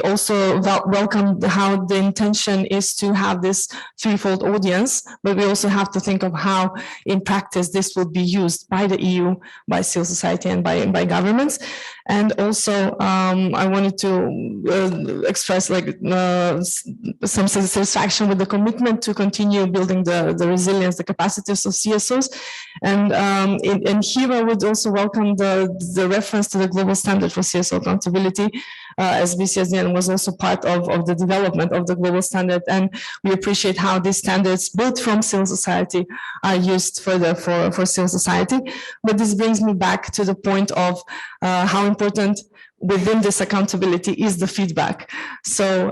Speaker 9: also welcome how the intention is to have this threefold audience, but we also have to think of how in practice this will be used by the EU, by civil society, and by governments. And also, I wanted to express some satisfaction with the commitment to continue building the resilience, the capacities of CSOs. And here I would also welcome the reference to the global standard for CSO accountability, as BCSN was also part of the development of the global standard. And we appreciate how these standards built from civil society are used further for civil society. But this brings me back to the point of how important within this accountability is the feedback. So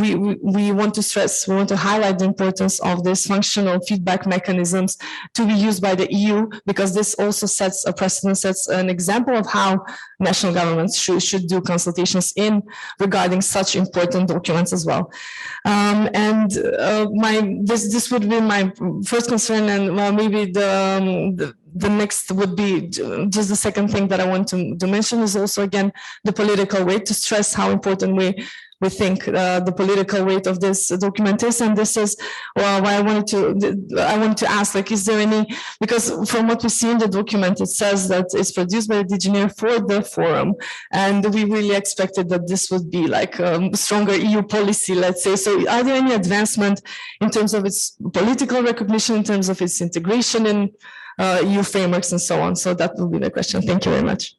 Speaker 9: we want to stress, we want to highlight the importance of these functional feedback mechanisms to be used by the EU, because this also sets a precedent, sets an example of how national governments should do consultations in regarding such important documents as well. This would be my first concern, and well, maybe the next would be just the second thing that I want to mention is also, again, the political weight, to stress how important we think the political weight of this document is. And this is why I wanted to ask, like, is there any, because from what we see in the document, it says that it's produced by the DGNR for the forum, and we really expected that this would be like a stronger EU policy, let's say. So are there any advancement in terms of its political recognition, in terms of its integration in EU frameworks and so on? So that will be the question. Thank you very much.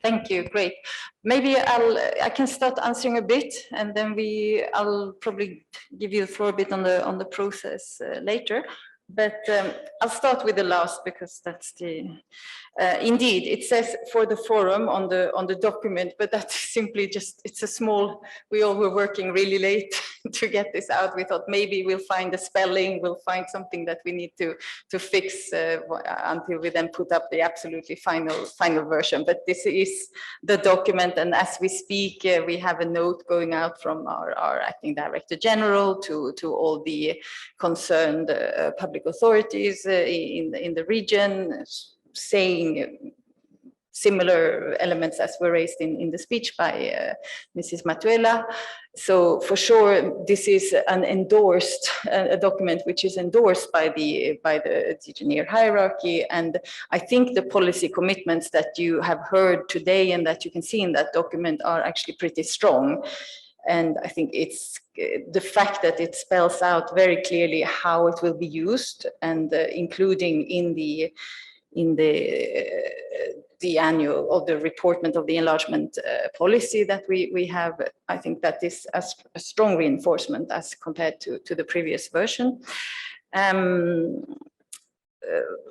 Speaker 1: Thank you. Great. Maybe I can start answering a bit, and then I'll probably give you the floor a bit on the process later. But I'll start with the last, because that's the indeed it says for the forum on the document, but that's simply just, it's a small, we all were working really late to get this out. We thought maybe we'll find a spelling, we'll find something that we need to fix until we then put up the absolutely final version. But this is the document, and as we speak we have a note going out from our acting director general to all the concerned public authorities in the region, saying similar elements as were raised in the speech by Mrs. Matuela. So for sure, this is an endorsed a document which is endorsed by the DGNR hierarchy, and I think the policy commitments that you have heard today and that you can see in that document are actually pretty strong. And I think it's the fact that it spells out very clearly how it will be used, and including in the annual or the reportment of the enlargement policy that we have. I think that is a strong reinforcement as compared to the previous version.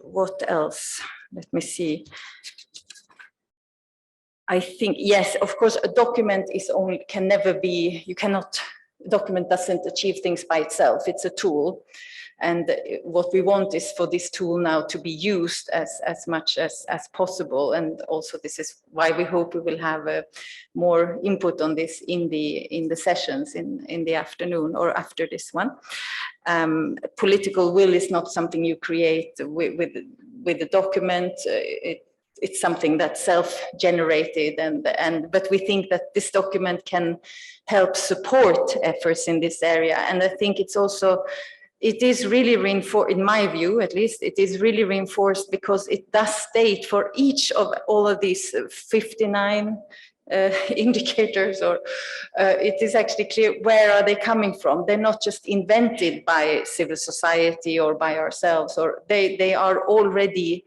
Speaker 1: What else? Let me see. I think, yes, of course, a document can never be, a document doesn't achieve things by itself. It's a tool. And what we want is for this tool now to be used as much as possible. And also this is why we hope we will have more input on this in the sessions in the afternoon or after this one. Political will is not something you create with the document. It's something that's self-generated, but we think that this document can help support efforts in this area. And I think it is really reinforced, in my view at least, it is really reinforced because it does state for each of all of these 59 indicators, or it is actually clear where are they coming from. They're not just invented by civil society or by ourselves, or they are already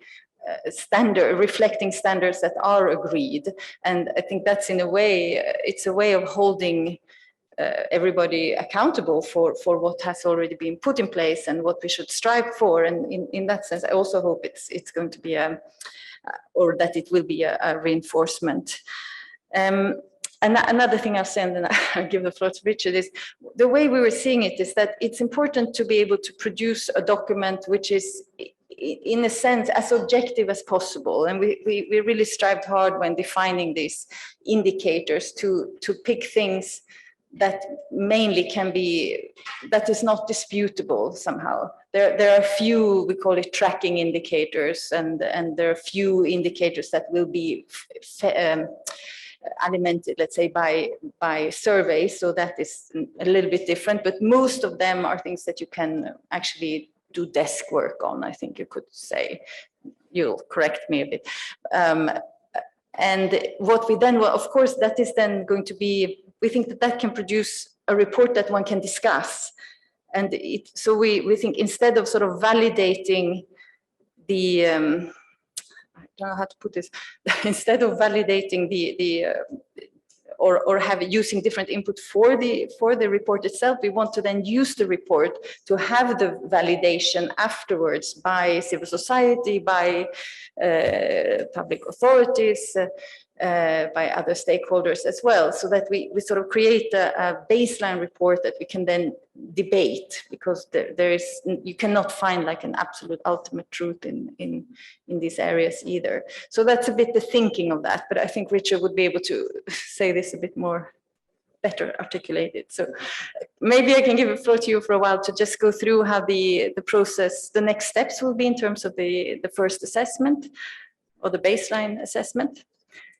Speaker 1: reflecting standards that are agreed. And I think that's in a way, it's a way of holding everybody accountable for what has already been put in place and what we should strive for. And in that sense, I also hope it's going to be or that it will be a reinforcement. And another thing I'll say, and then I'll give the floor to Richard, is the way we were seeing it is that it's important to be able to produce a document which is, in a sense, as objective as possible. And we really strived hard when defining these indicators to pick things that mainly can be, that is not disputable somehow. There are a few, we call it tracking indicators, and there are a few indicators that will be alimented, let's say, by surveys. So that is a little bit different, but most of them are things that you can actually do desk work on, I think you could say. You'll correct me a bit. And what we then, well, of course, that is then going to be, we think that can produce a report that one can discuss. And so we think instead of sort of validating the, I don't know how to put this, instead of validating or using different input for the report itself, we want to then use the report to have the validation afterwards by civil society, by public authorities, by other stakeholders as well, so that we sort of create a baseline report that we can then debate, because you cannot find like an absolute ultimate truth in these areas either. So that's a bit the thinking of that, but I think Richard would be able to say this a bit more better articulated. So maybe I can give the floor to you for a while to just go through how the process, the next steps will be in terms of the first assessment or the baseline assessment.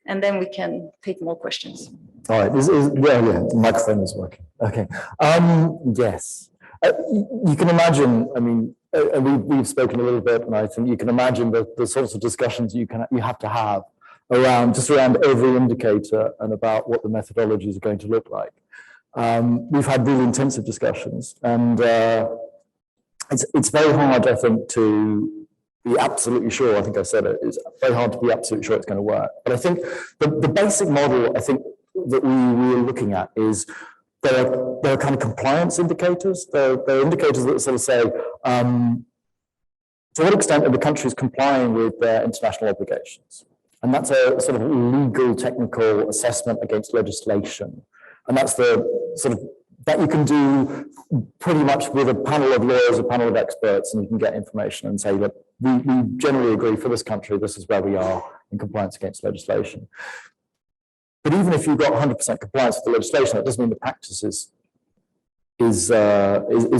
Speaker 1: And then we can take more questions.
Speaker 4: All right, yeah, the microphone is working. Okay, yes. You can imagine, I mean, we've spoken a little bit, and I think you can imagine the sorts of discussions you have to have around every indicator and about what the methodologies are going to look like. We've had really intensive discussions, and it's very hard, I think, to be absolutely sure. I think I said it. It's very hard to be absolutely sure it's going to work. But I think the basic model, I think, that we were looking at is there are kind of compliance indicators. There are indicators that sort of say to what extent are the countries complying with their international obligations. And that's a sort of legal technical assessment against legislation. And that's the sort of, that you can do pretty much with a panel of lawyers, a panel of experts, and you can get information and say, look, we generally agree for this country, this is where we are in compliance against legislation. But even if you've got 100% compliance with the legislation, that doesn't mean the practice is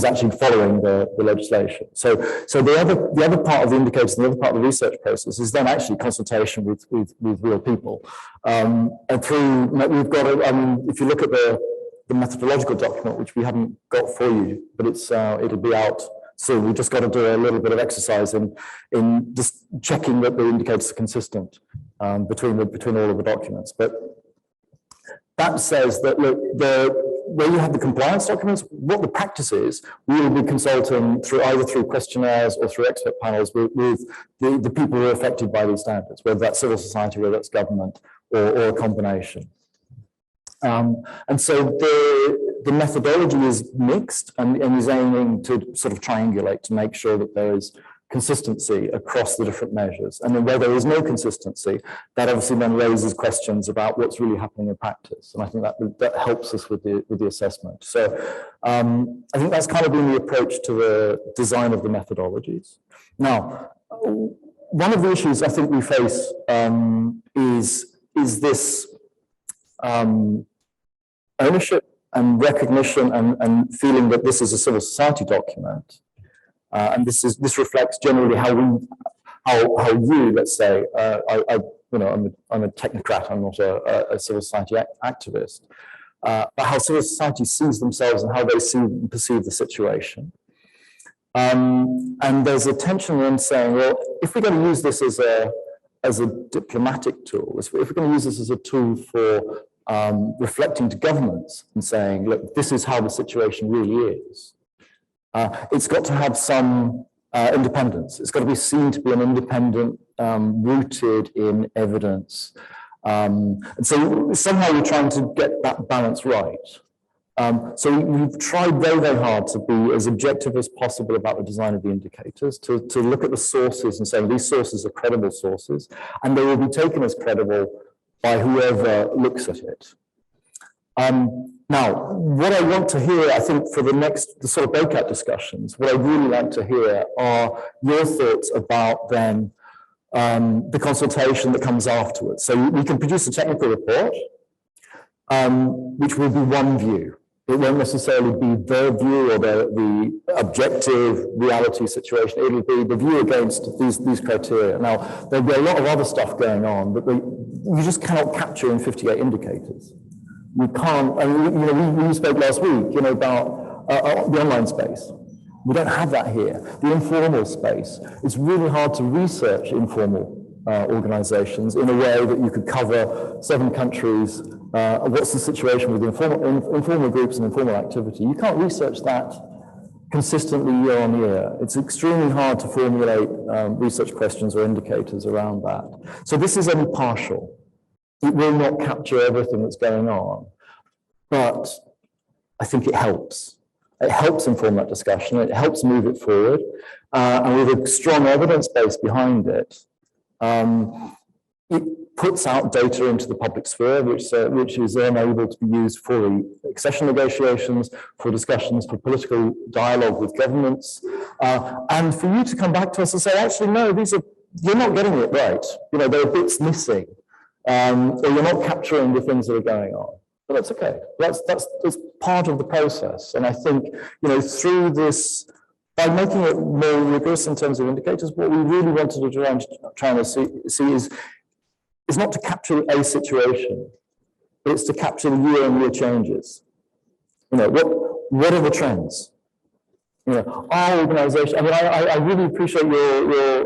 Speaker 4: actually following the legislation. So the other part of the indicators, the other part of the research process is then actually consultation with real people. And through, we've got, if you look at the methodological document, which we haven't got for you, but it'll be out soon. We've just got to do a little bit of exercise in just checking that the indicators are consistent between all of the documents. But that says that, look, where you have the compliance documents, what the practice is, we will be consulting either through questionnaires or through expert panels with the people who are affected by these standards, whether that's civil society, whether that's government, or a combination. And so the methodology is mixed and is aiming to sort of triangulate to make sure that there is consistency across the different measures. And then where there is no consistency, that obviously then raises questions about what's really happening in practice. And I think that helps us with the assessment. So I think that's kind of been the approach to the design of the methodologies. Now, one of the issues I think we face is this ownership and recognition and feeling that this is a civil society document. And this reflects generally how you, let's say, I'm a technocrat, I'm not a civil society activist, but how civil society sees themselves and how they perceive the situation. And there's a tension in saying, well, if we're going to use this as a diplomatic tool, if we're going to use this as a tool for reflecting to governments and saying, look, this is how the situation really is. It's got to have some independence. It's got to be seen to be an independent, rooted in evidence. And so somehow we're trying to get that balance right. So we've tried very, very hard to be as objective as possible about the design of the indicators, to look at the sources and saying these sources are credible sources, and they will be taken as credible by whoever looks at it. Now, what I want to hear, I think, for the sort of breakout discussions, what I'd really like to hear are your thoughts about then the consultation that comes afterwards. So we can produce a technical report, which will be one view. It won't necessarily be their view or the objective reality situation. It'll be the view against these criteria. Now, there'll be a lot of other stuff going on, but you just cannot capture in 58 indicators. We can't, I mean, we spoke last week, about the online space. We don't have that here. The informal space, it's really hard to research informal organizations in a way that you could cover 7 countries. What's the situation with the informal groups and informal activity? You can't research that consistently year on year. It's extremely hard to formulate research questions or indicators around that. So this is only partial. It will not capture everything that's going on, but I think it helps. It helps inform that discussion. It helps move it forward. And with a strong evidence base behind it, it puts out data into the public sphere, which is then able to be used for the accession negotiations, for discussions, for political dialogue with governments, and for you to come back to us and say, actually, no, you're not getting it right. You know, there are bits missing, or you're not capturing the things that are going on. But that's okay. That's part of the process. And I think, you know, through this, by making it more rigorous in terms of indicators, what we really wanted to try and see is not to capture a situation, but it's to capture the year-on-year changes. You know, what are the trends? You know, our organisation. I mean, I really appreciate your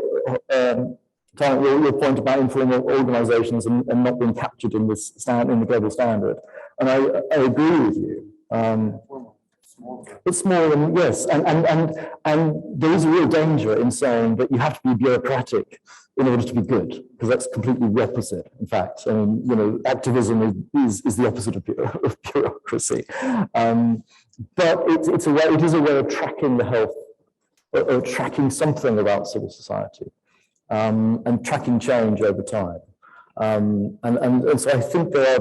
Speaker 4: point about informal organisations and not being captured in this in the global standard, and I agree with you. It's small, and yes, and there is a real danger in saying that you have to be bureaucratic in order to be good, because that's completely the opposite. In fact, I mean, you know, activism is the opposite of bureaucracy. But it is a way of tracking the health, or tracking something about civil society, and tracking change over time. And so I think there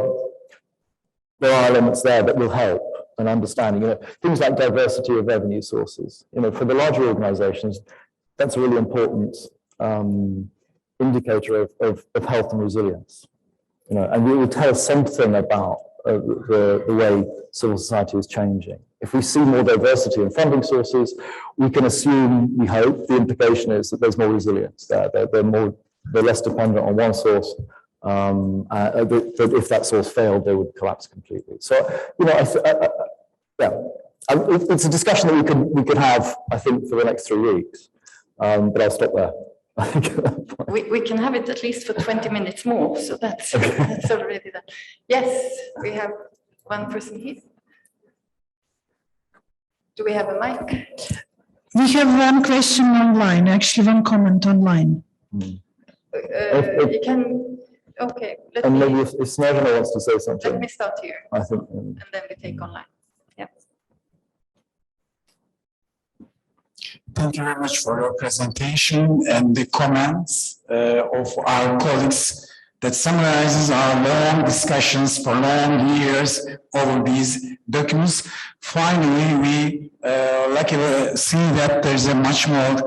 Speaker 4: are elements there that will help and understanding. You know, things like diversity of revenue sources. You know, for the larger organisations, that's a really important indicator of health and resilience. You know, and it will tell us something about the way civil society is changing. If we see more diversity in funding sources, we can assume, we hope, the implication is that there's more resilience there. They're less dependent on one source. That if that source failed, they would collapse completely. So, you know, it's a discussion that we could have, I think, for the next 3 weeks. But I'll stop there.
Speaker 1: We can have it at least for 20 minutes more, so that's already done. Yes, we have one person here. Do we have a mic?
Speaker 10: We have one question online, actually one comment online.
Speaker 1: You can, okay.
Speaker 4: And maybe if Snezhina wants to say something.
Speaker 1: Let me start here.
Speaker 4: I think.
Speaker 1: And then we take online. Yeah.
Speaker 11: Thank you very much for your presentation and the comments of our colleagues that summarizes our long discussions for long years over these documents. Finally, we luckily see that there's a much more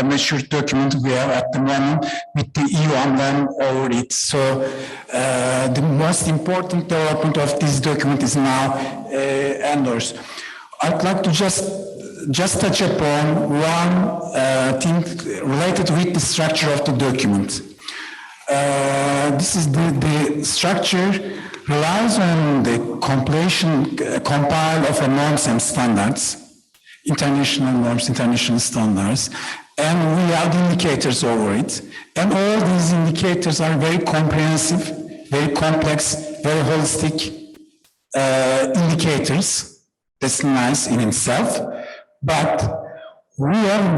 Speaker 11: mature document we have at the moment with the EU emblem over it. So the most important development of this document is now endorsed. I'd like to just touch upon one thing related with the structure of the document. This is the structure relies on the compile of norms and standards, international norms, international standards, and we have the indicators over it. And all these indicators are very comprehensive, very complex, very holistic indicators. That's nice in itself, but we are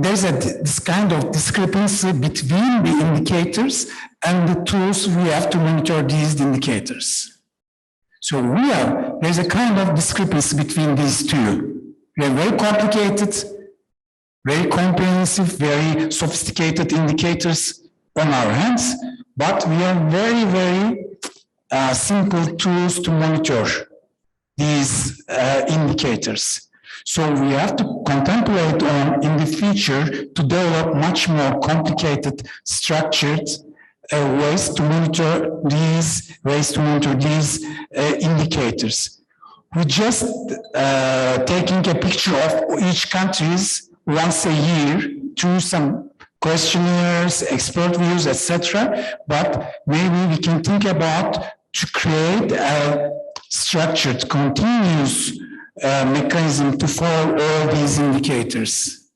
Speaker 11: there's this kind of discrepancy between the indicators and the tools we have to monitor these indicators. So there's a kind of discrepancy between these two. We have very complicated, very comprehensive, very sophisticated indicators on our hands, but we have very, very simple tools to monitor these indicators. So we have to contemplate on in the future to develop much more complicated, structured ways to monitor these indicators. We just taking a picture of each countries once a year through some questionnaires, expert views, etc. But maybe we can think about to create a structured, continuous mechanism to follow all these indicators.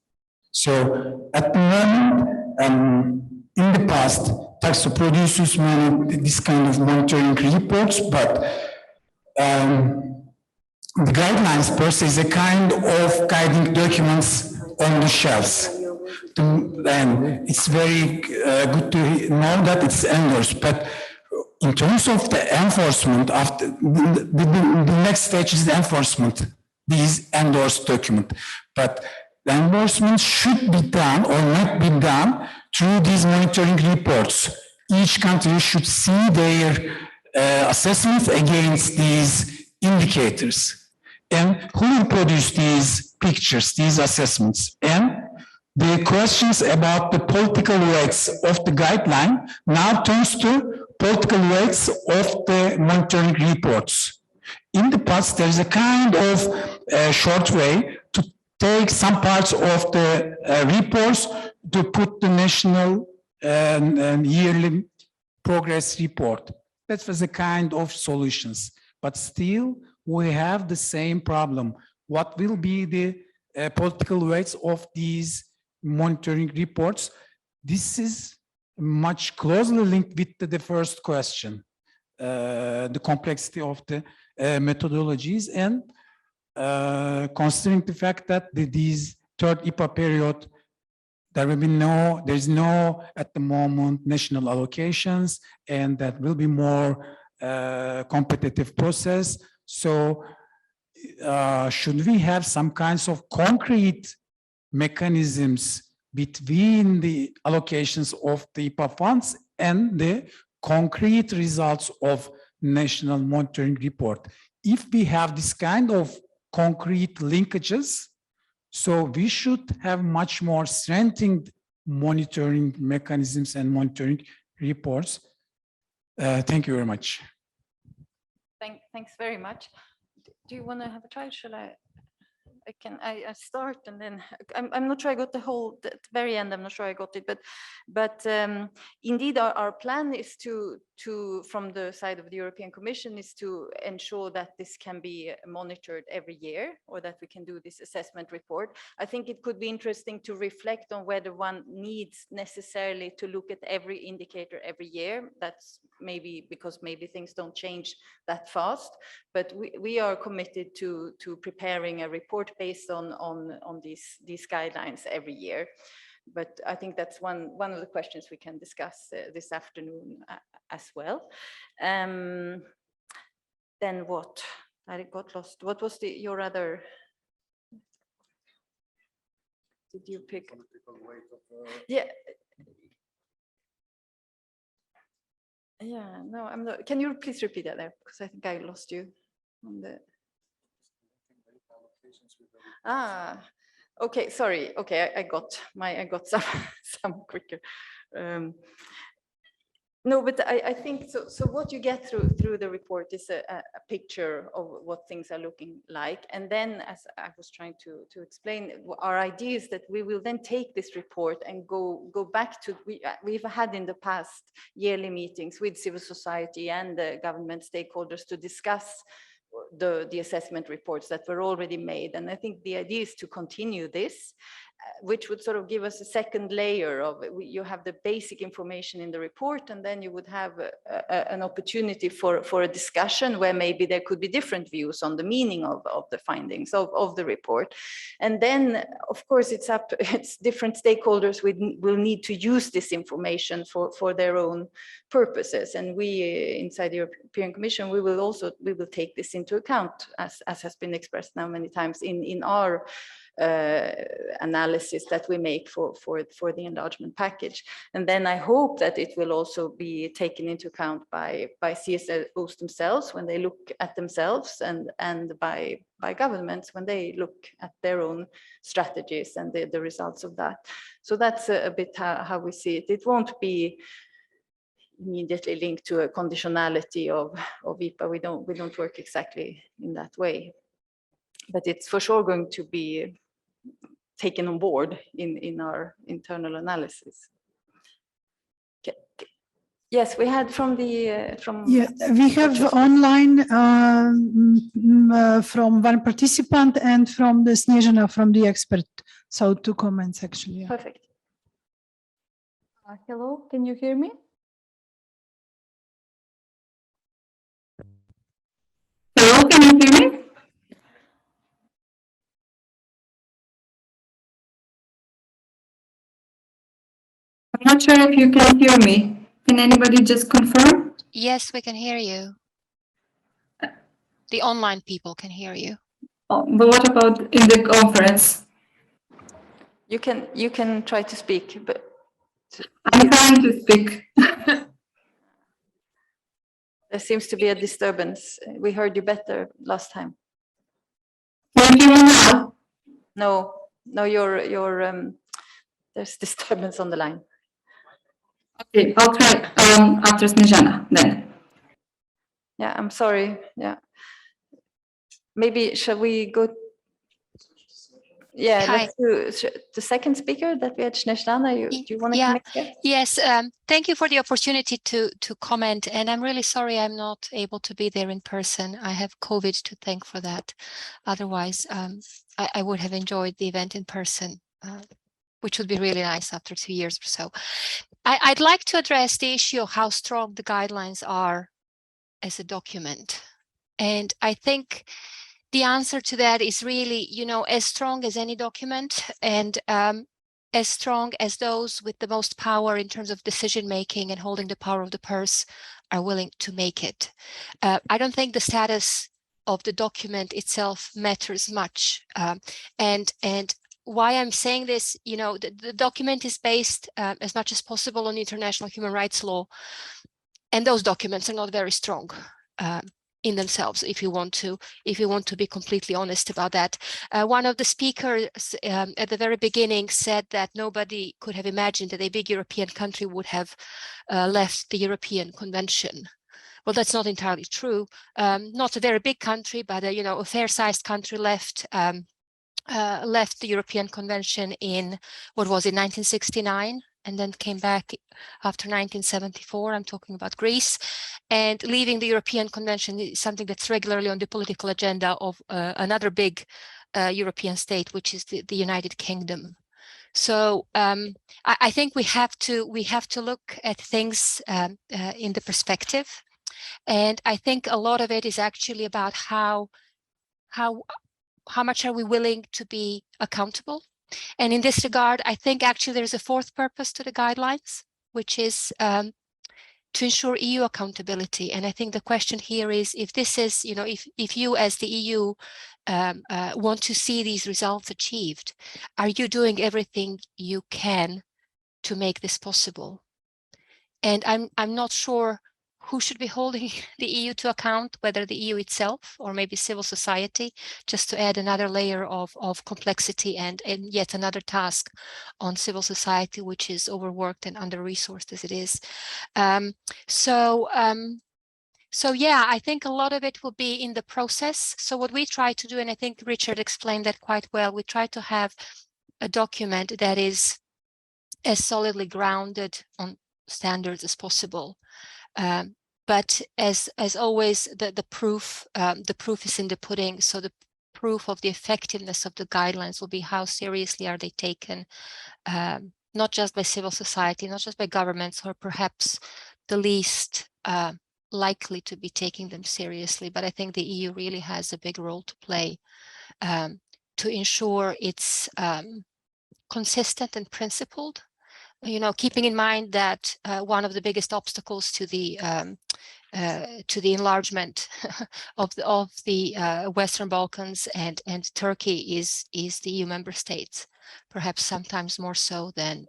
Speaker 11: So at the moment, in the past, tax producers managed this kind of monitoring reports, but the guidelines per se is a kind of guiding documents on the shelves. And it's very good to know that it's endorsed, but in terms of the enforcement, after the next stage is the enforcement, these endorsed document. But the endorsement should be done or not be done through these monitoring reports. each country should see their assessments against these indicators. And who will produce these pictures, these assessments? And the questions about the political weights of the guideline now turns to political weights of the monitoring reports. In the past, there's a kind of short way to take some parts of the reports to put the national and yearly progress report. That was a kind of solutions, but still we have the same problem. What will be the political weights of these monitoring reports? This is much closely linked with the first question, the complexity of the methodologies, and considering the fact that these third IPA period, there's no at the moment national allocations, and that will be more competitive process. So should we have some kinds of concrete mechanisms between the allocations of the IPA funds and the concrete results of national monitoring report? If we have this kind of concrete linkages, so we should have much more strengthened monitoring mechanisms and monitoring reports. Thank you very much.
Speaker 1: Thanks very much. Do you want to have a try? Shall I? I start, and then I'm not sure I got the whole, at the very end, I'm not sure I got it, but indeed our plan is to from the side of the European Commission is to ensure that this can be monitored every year, or that we can do this assessment report. I think it could be interesting to reflect on whether one needs necessarily to look at every indicator every year. That's maybe because maybe things don't change that fast, but we are committed to preparing a report based on these guidelines every year. But I think that's one of the questions we can discuss this afternoon as well. Then what? I got lost. What was your other? Did you pick? Yeah. Yeah, no, I'm not. Can you please repeat that there? Because I think I lost you on the. Okay, sorry. Okay, I got some quicker. No, but I think so. So what you get through the report is a picture of what things are looking like, and then, as I was trying to explain, our idea is that we will then take this report and go back to we've had in the past yearly meetings with civil society and the government stakeholders to discuss the assessment reports that were already made, and I think the idea is to continue this, which would sort of give us a second layer of you have the basic information in the report, and then you would have an opportunity for a discussion where maybe there could be different views on the meaning of the findings of the report. And then, of course, it's different stakeholders will need to use this information for their own purposes. And we inside the European Commission, we will take this into account, as has been expressed now many times in our analysis that we make for the enlargement package. And then I hope that it will also be taken into account by CSOs themselves when they look at themselves, and by governments when they look at their own strategies and the results of that. So that's a bit how we see it. It won't be immediately linked to a conditionality of IPA. We don't work exactly in that way, but it's for sure going to be taken on board in our internal analysis. Okay. Yes, we had from the
Speaker 10: Yeah, we have online from one participant and from the Snezhana from the expert. So 2 comments actually. Yeah.
Speaker 1: Perfect.
Speaker 12: Hello, can you hear me? Hello, can you hear me? I'm not sure if you can hear me. Can anybody just confirm?
Speaker 5: Yes, we can hear you. The online people can hear you.
Speaker 12: Oh, but what about in the conference?
Speaker 1: You can try to speak, but
Speaker 12: I'm trying to speak.
Speaker 1: There seems to be a disturbance. We heard you better last time.
Speaker 12: Can you hear me now?
Speaker 1: No, no, there's disturbance on the line.
Speaker 12: Okay, I'll try after Snezhana then.
Speaker 1: Yeah, I'm sorry. Yeah. Maybe shall we go? Yeah,
Speaker 5: Hi.
Speaker 1: let's do the second speaker that we had, Snezhana. Do you want to come in?
Speaker 5: Yes, thank you for the opportunity to comment. And I'm really sorry I'm not able to be there in person. I have COVID to thank for that. Otherwise, I would have enjoyed the event in person, which would be really nice after 2 years or so. I'd like to address the issue of how strong the guidelines are as a document. And I think the answer to that is really, as strong as any document, and as strong as those with the most power in terms of decision making and holding the power of the purse are willing to make it. I don't think the status of the document itself matters much. And why I'm saying this, the document is based as much as possible on international human rights law, and those documents are not very strong in themselves, if you want to be completely honest about that. One of the speakers at the very beginning said that nobody could have imagined that a big European country would have left the European Convention. Well, that's not entirely true. Not a very big country, but a fair-sized country left the European Convention in, what was it, 1969? And then came back after 1974. I'm talking about Greece. And leaving the European Convention is something that's regularly on the political agenda of another big European state, which is the United Kingdom. So I think we have to look at things in the perspective. And I think a lot of it is actually about how much are we willing to be accountable. And in this regard, I think actually there's a fourth purpose to the guidelines, which is to ensure EU accountability. And I think the question here is, if this is, if you as the EU want to see these results achieved, are you doing everything you can to make this possible? And I'm not sure who should be holding the EU to account, whether the EU itself or maybe civil society, just to add another layer of complexity and yet another task on civil society, which is overworked and under-resourced as it is. So yeah, I think a lot of it will be in the process. So what we try to do, and I think Richard explained that quite well, we try to have a document that is as solidly grounded on standards as possible. But as always, the proof is in the pudding. So the proof of the effectiveness of the guidelines will be how seriously are they taken, not just by civil society, not just by governments, or perhaps the least likely to be taking them seriously. But I think the EU really has a big role to play to ensure it's consistent and principled. Keeping in mind that one of the biggest obstacles to the enlargement of the Western Balkans and Turkey is the EU member states, perhaps sometimes more so than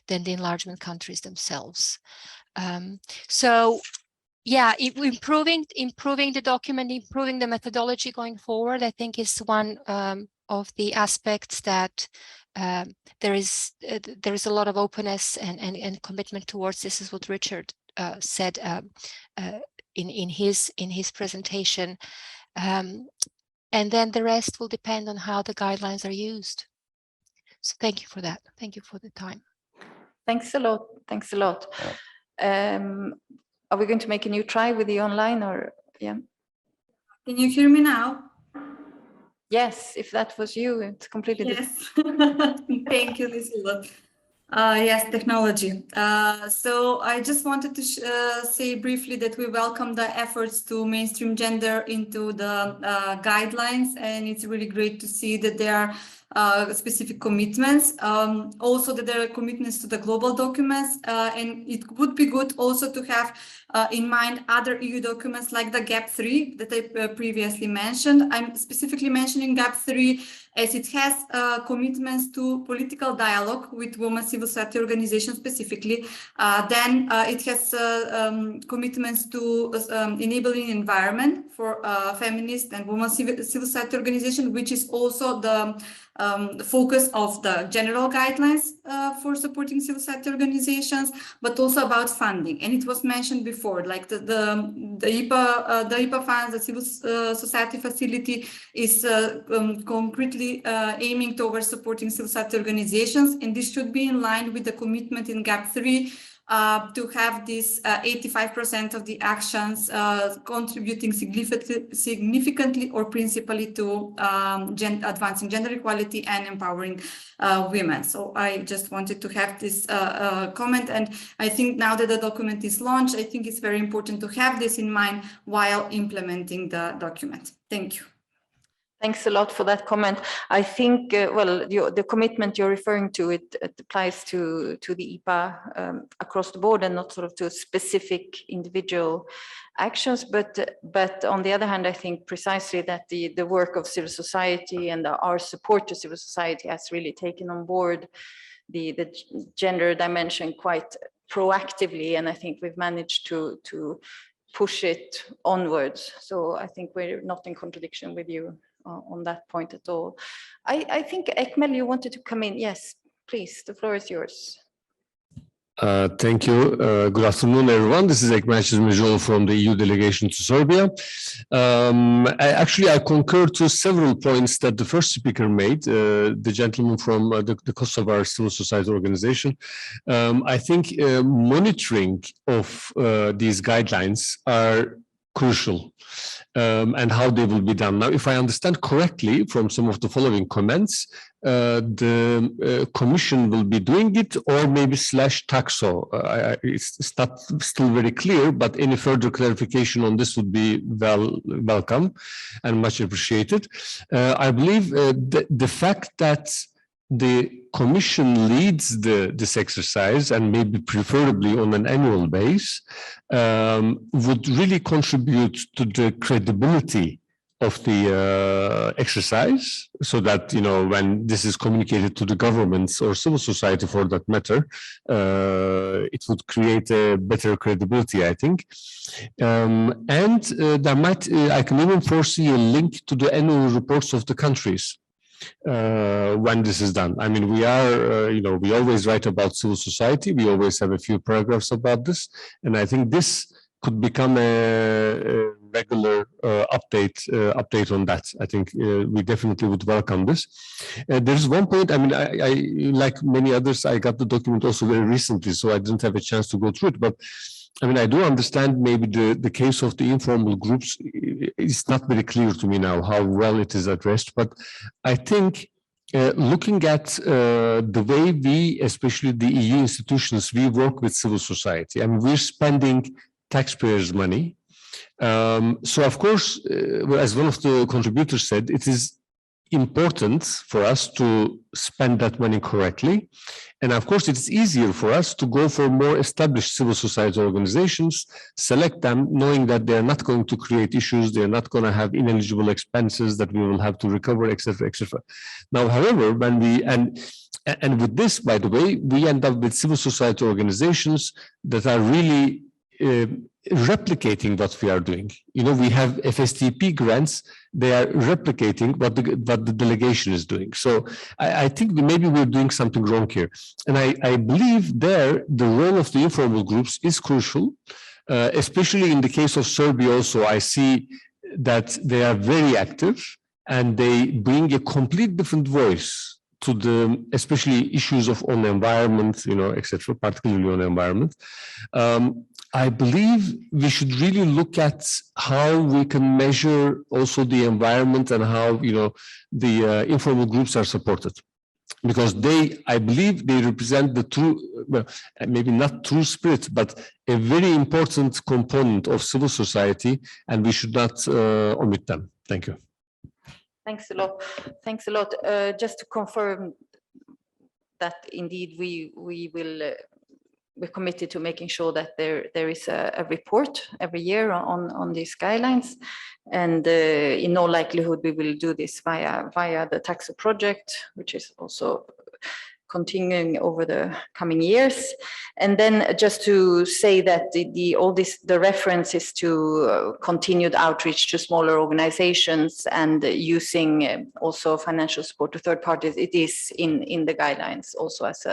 Speaker 5: the enlargement countries themselves. So yeah, improving the document, improving the methodology going forward, I think is one of the aspects that there is a lot of openness and commitment towards. This is what Richard said in his presentation, and then the rest will depend on how the guidelines are used. So thank you for that. Thank you for the time.
Speaker 1: Thanks a lot. Thanks a lot. Are we going to make a new try with the online, or yeah?
Speaker 12: Can you hear me now?
Speaker 1: Yes, if that was you, it's completely
Speaker 12: different. Thank you, Lisa. Yes, technology. So I just wanted to say briefly that we welcome the efforts to mainstream gender into the guidelines, and it's really great to see that they are specific commitments. Also that there are commitments to the global documents, and it would be good also to have in mind other EU documents like the GAP 3 that I previously mentioned. I'm specifically mentioning GAP 3 as it has commitments to political dialogue with women civil society organizations specifically. Then it has commitments to enabling environment for feminist and women civil society organizations, which is also the focus of the general guidelines for supporting civil society organizations, but also about funding. And it was mentioned before, like the IPA funds, the civil society facility is concretely aiming towards supporting civil society organizations, and this should be in line with the commitment in GAP 3 to have this 85% of the actions contributing significantly or principally to advancing gender equality and empowering women. So I just wanted to have this comment, and I think now that the document is launched, I think it's very important to have this in mind while implementing the document. Thank you.
Speaker 1: Thanks a lot for that comment. I think, well, the commitment you're referring to, it applies to the IPA across the board and not sort of to specific individual actions. But on the other hand, I think precisely that the work of civil society and our support to civil society has really taken on board the gender dimension quite proactively. And I think we've managed to push it onwards. So I think we're not in contradiction with you on that point at all. I think Ekmel, you wanted to come in. Yes, please, the floor is yours.
Speaker 13: Thank you. Good afternoon, everyone. This is Ekmel Çizmecioğlu from the EU delegation to Serbia. I concur to several points that the first speaker made, the gentleman from the Kosovo Civil Society Organization. I think monitoring of these guidelines are crucial. And how they will be done. Now, if I understand correctly from some of the following comments, the Commission will be doing it, or maybe /TAXO. It's not still very clear, but any further clarification on this would be welcome and much appreciated. I believe the fact that the Commission leads this exercise, and maybe preferably on an annual basis, would really contribute to the credibility of the exercise, so that, you know, when this is communicated to the governments or civil society for that matter, it would create a better credibility, I think. And there might, I can even foresee a link to the annual reports of the countries. When this is done. I mean, we are, we always write about civil society. We always have a few paragraphs about this. And I think this could become a regular update on that. I think we definitely would welcome this. There's one point, I mean, I like many others, I got the document also very recently, so I didn't have a chance to go through it. But I mean, I do understand maybe the case of the informal groups. It's not very clear to me now how well it is addressed, but I think looking at the way we, especially the EU institutions, we work with civil society, and we're spending taxpayers' money. So of course, as one of the contributors said, it is important for us to spend that money correctly. And of course, it's easier for us to go for more established civil society organizations, select them, knowing that they're not going to create issues, they're not going to have ineligible expenses that we will have to recover, etc., etc. Now, however, when we, and with this, by the way, we end up with civil society organizations that are really replicating what we are doing. You know, we have FSTP grants, they are replicating what the delegation is doing. So I think maybe we're doing something wrong here. And I believe there, the role of the informal groups is crucial, especially in the case of Serbia also. I see that they are very active and they bring a complete different voice to the, especially issues on environment, you know, etc., particularly on environment. I believe we should really look at how we can measure also the environment and how, you know, the informal groups are supported. Because they, I believe they represent the true, well, maybe not true spirit, but a very important component of civil society, and we should not omit them. Thank you.
Speaker 1: Thanks a lot. Thanks a lot. Just to confirm that indeed we're committed to making sure that there is a report every year on these guidelines, and in all likelihood we will do this via the taxa project, which is also continuing over the coming years. And then just to say that the references to continued outreach to smaller organizations and using also financial support to third parties, it is in the guidelines also as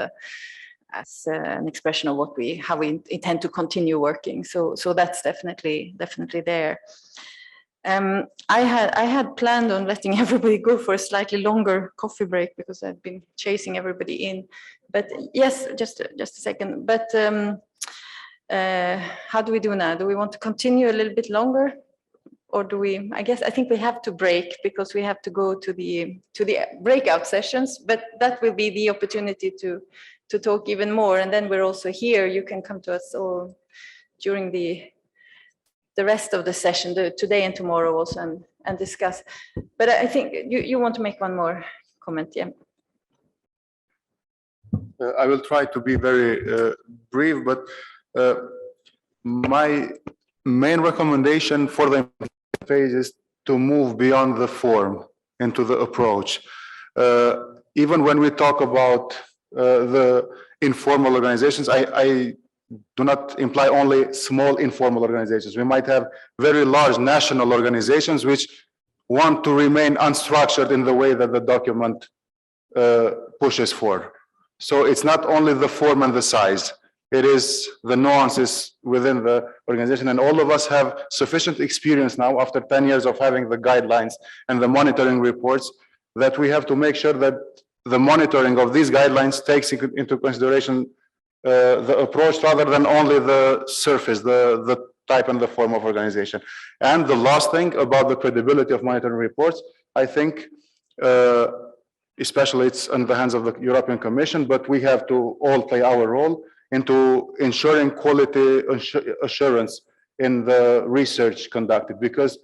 Speaker 1: an expression of how we intend to continue working. So that's definitely there. I had planned on letting everybody go for a slightly longer coffee break because I've been chasing everybody in. But yes, just a second. But how do we do now? Do we want to continue a little bit longer, or do we? I think we have to break because we have to go to the breakout sessions. But that will be the opportunity to talk even more. And then we're also here. You can come to us all during the rest of the session, today and tomorrow also, and discuss. But I think you want to make one more comment, yeah?
Speaker 6: I will try to be very brief, but my main recommendation for the phase is to move beyond the form into the approach. Even when we talk about the informal organizations, I do not imply only small informal organizations. We might have very large national organizations which want to remain unstructured in the way that the document pushes for. So it's not only the form and the size, it is the nuances within the organization. And all of us have sufficient experience now after 10 years of having the guidelines and the monitoring reports that we have to make sure that the monitoring of these guidelines takes into consideration the approach rather than only the surface, the type and the form of organization. And the last thing about the credibility of monitoring reports, I think, especially it's in the hands of the European Commission, but we have to all play our role into ensuring quality assurance in the research conducted, because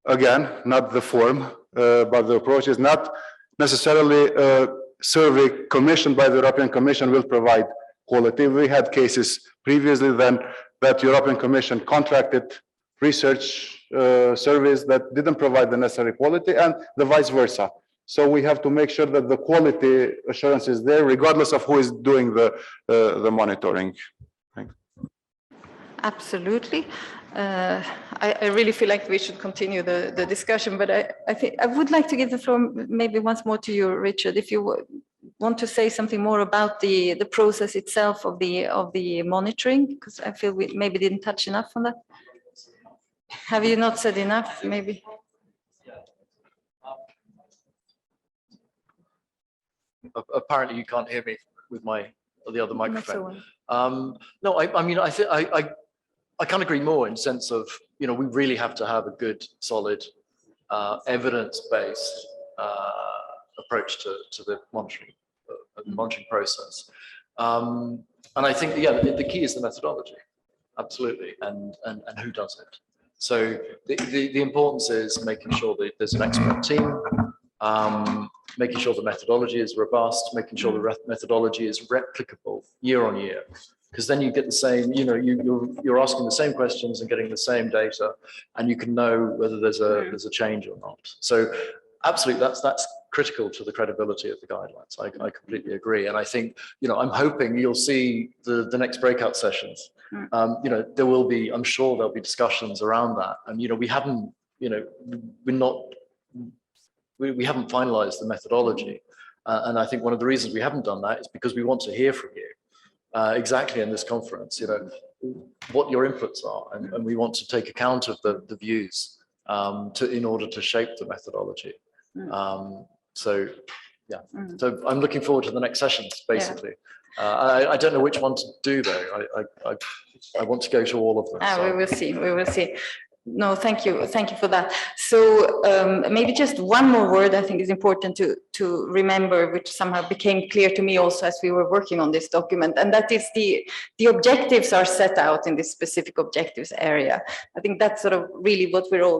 Speaker 6: again, not the form, but the approach is not necessarily a survey commissioned by the European Commission will provide quality. We had cases previously then that European Commission contracted research surveys that didn't provide the necessary quality, and the vice versa. So we have to make sure that the quality assurance is there, regardless of who is doing the monitoring. Thanks.
Speaker 1: Absolutely. I really feel like we should continue the discussion, but I think I would like to give the floor maybe once more to you, Richard, if you want to say something more about the process itself of the monitoring, because I feel we maybe didn't touch enough on that. Have you not said enough, maybe?
Speaker 14: Apparently you can't hear me with the other microphone. No, I mean, I can't agree more in the sense of, we really have to have a good, solid, evidence-based approach to the monitoring process. And I think, the key is the methodology, absolutely, and who does it. So the importance is making sure that there's an expert team, making sure the methodology is robust, making sure the methodology is replicable year on year, because then you get the same, you're asking the same questions and getting the same data, and you can know whether there's a change or not. So absolutely, that's critical to the credibility of the guidelines. I completely agree, and I think I'm hoping you'll see the next breakout sessions. There will be, I'm sure there'll be discussions around that, and we haven't, we haven't finalized the methodology. And I think one of the reasons we haven't done that is because we want to hear from you exactly in this conference, what your inputs are. And we want to take account of the views in order to shape the methodology. So I'm looking forward to the next sessions, basically. I don't know which one to do though. I want to go to all of them.
Speaker 1: We will see. No, thank you for that. So maybe just one more word I think is important to remember, which somehow became clear to me also as we were working on this document, and that is the objectives are set out in this specific objectives area. I think that's sort of really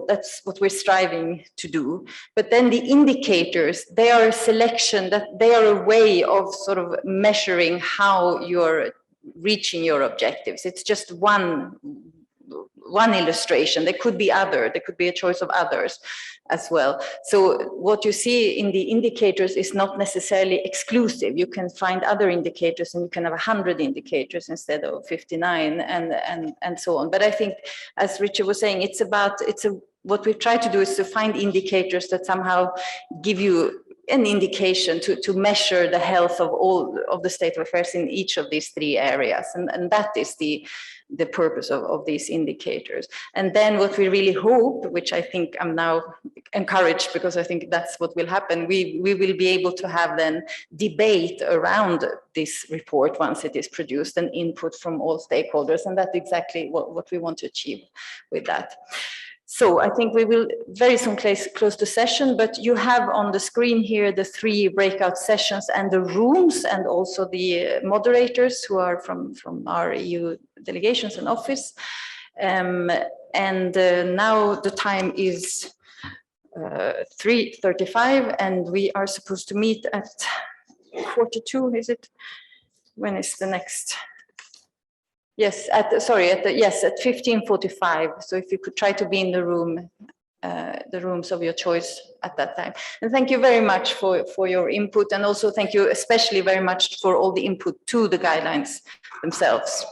Speaker 1: that's what we're striving to do. But then the indicators, they are a selection, that they are a way of sort of measuring how you're reaching your objectives. It's just one illustration. There could be a choice of others as well. So what you see in the indicators is not necessarily exclusive. You can find other indicators, and you can have 100 indicators instead of 59 and so on. But I think, as Richard was saying, what we've tried to do is to find indicators that somehow give you an indication to measure the health of all of the state of affairs in each of these three areas. And that is the purpose of these indicators. And then what we really hope, which I think I'm now encouraged because I think that's what will happen, we will be able to have then debate around this report once it is produced, and input from all stakeholders. And that's exactly what we want to achieve with that. So I think we will very soon close the session, but you have on the screen here the 3 breakout sessions and the rooms, and also the moderators who are from our EU delegations and office. Now the time is 3:35, and we are supposed to meet at 42, is it? When is the next? Yes, at 15:45. So if you could try to be in the room, the rooms of your choice at that time. And thank you very much for your input, and also thank you especially very much for all the input to the guidelines themselves.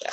Speaker 1: Yeah.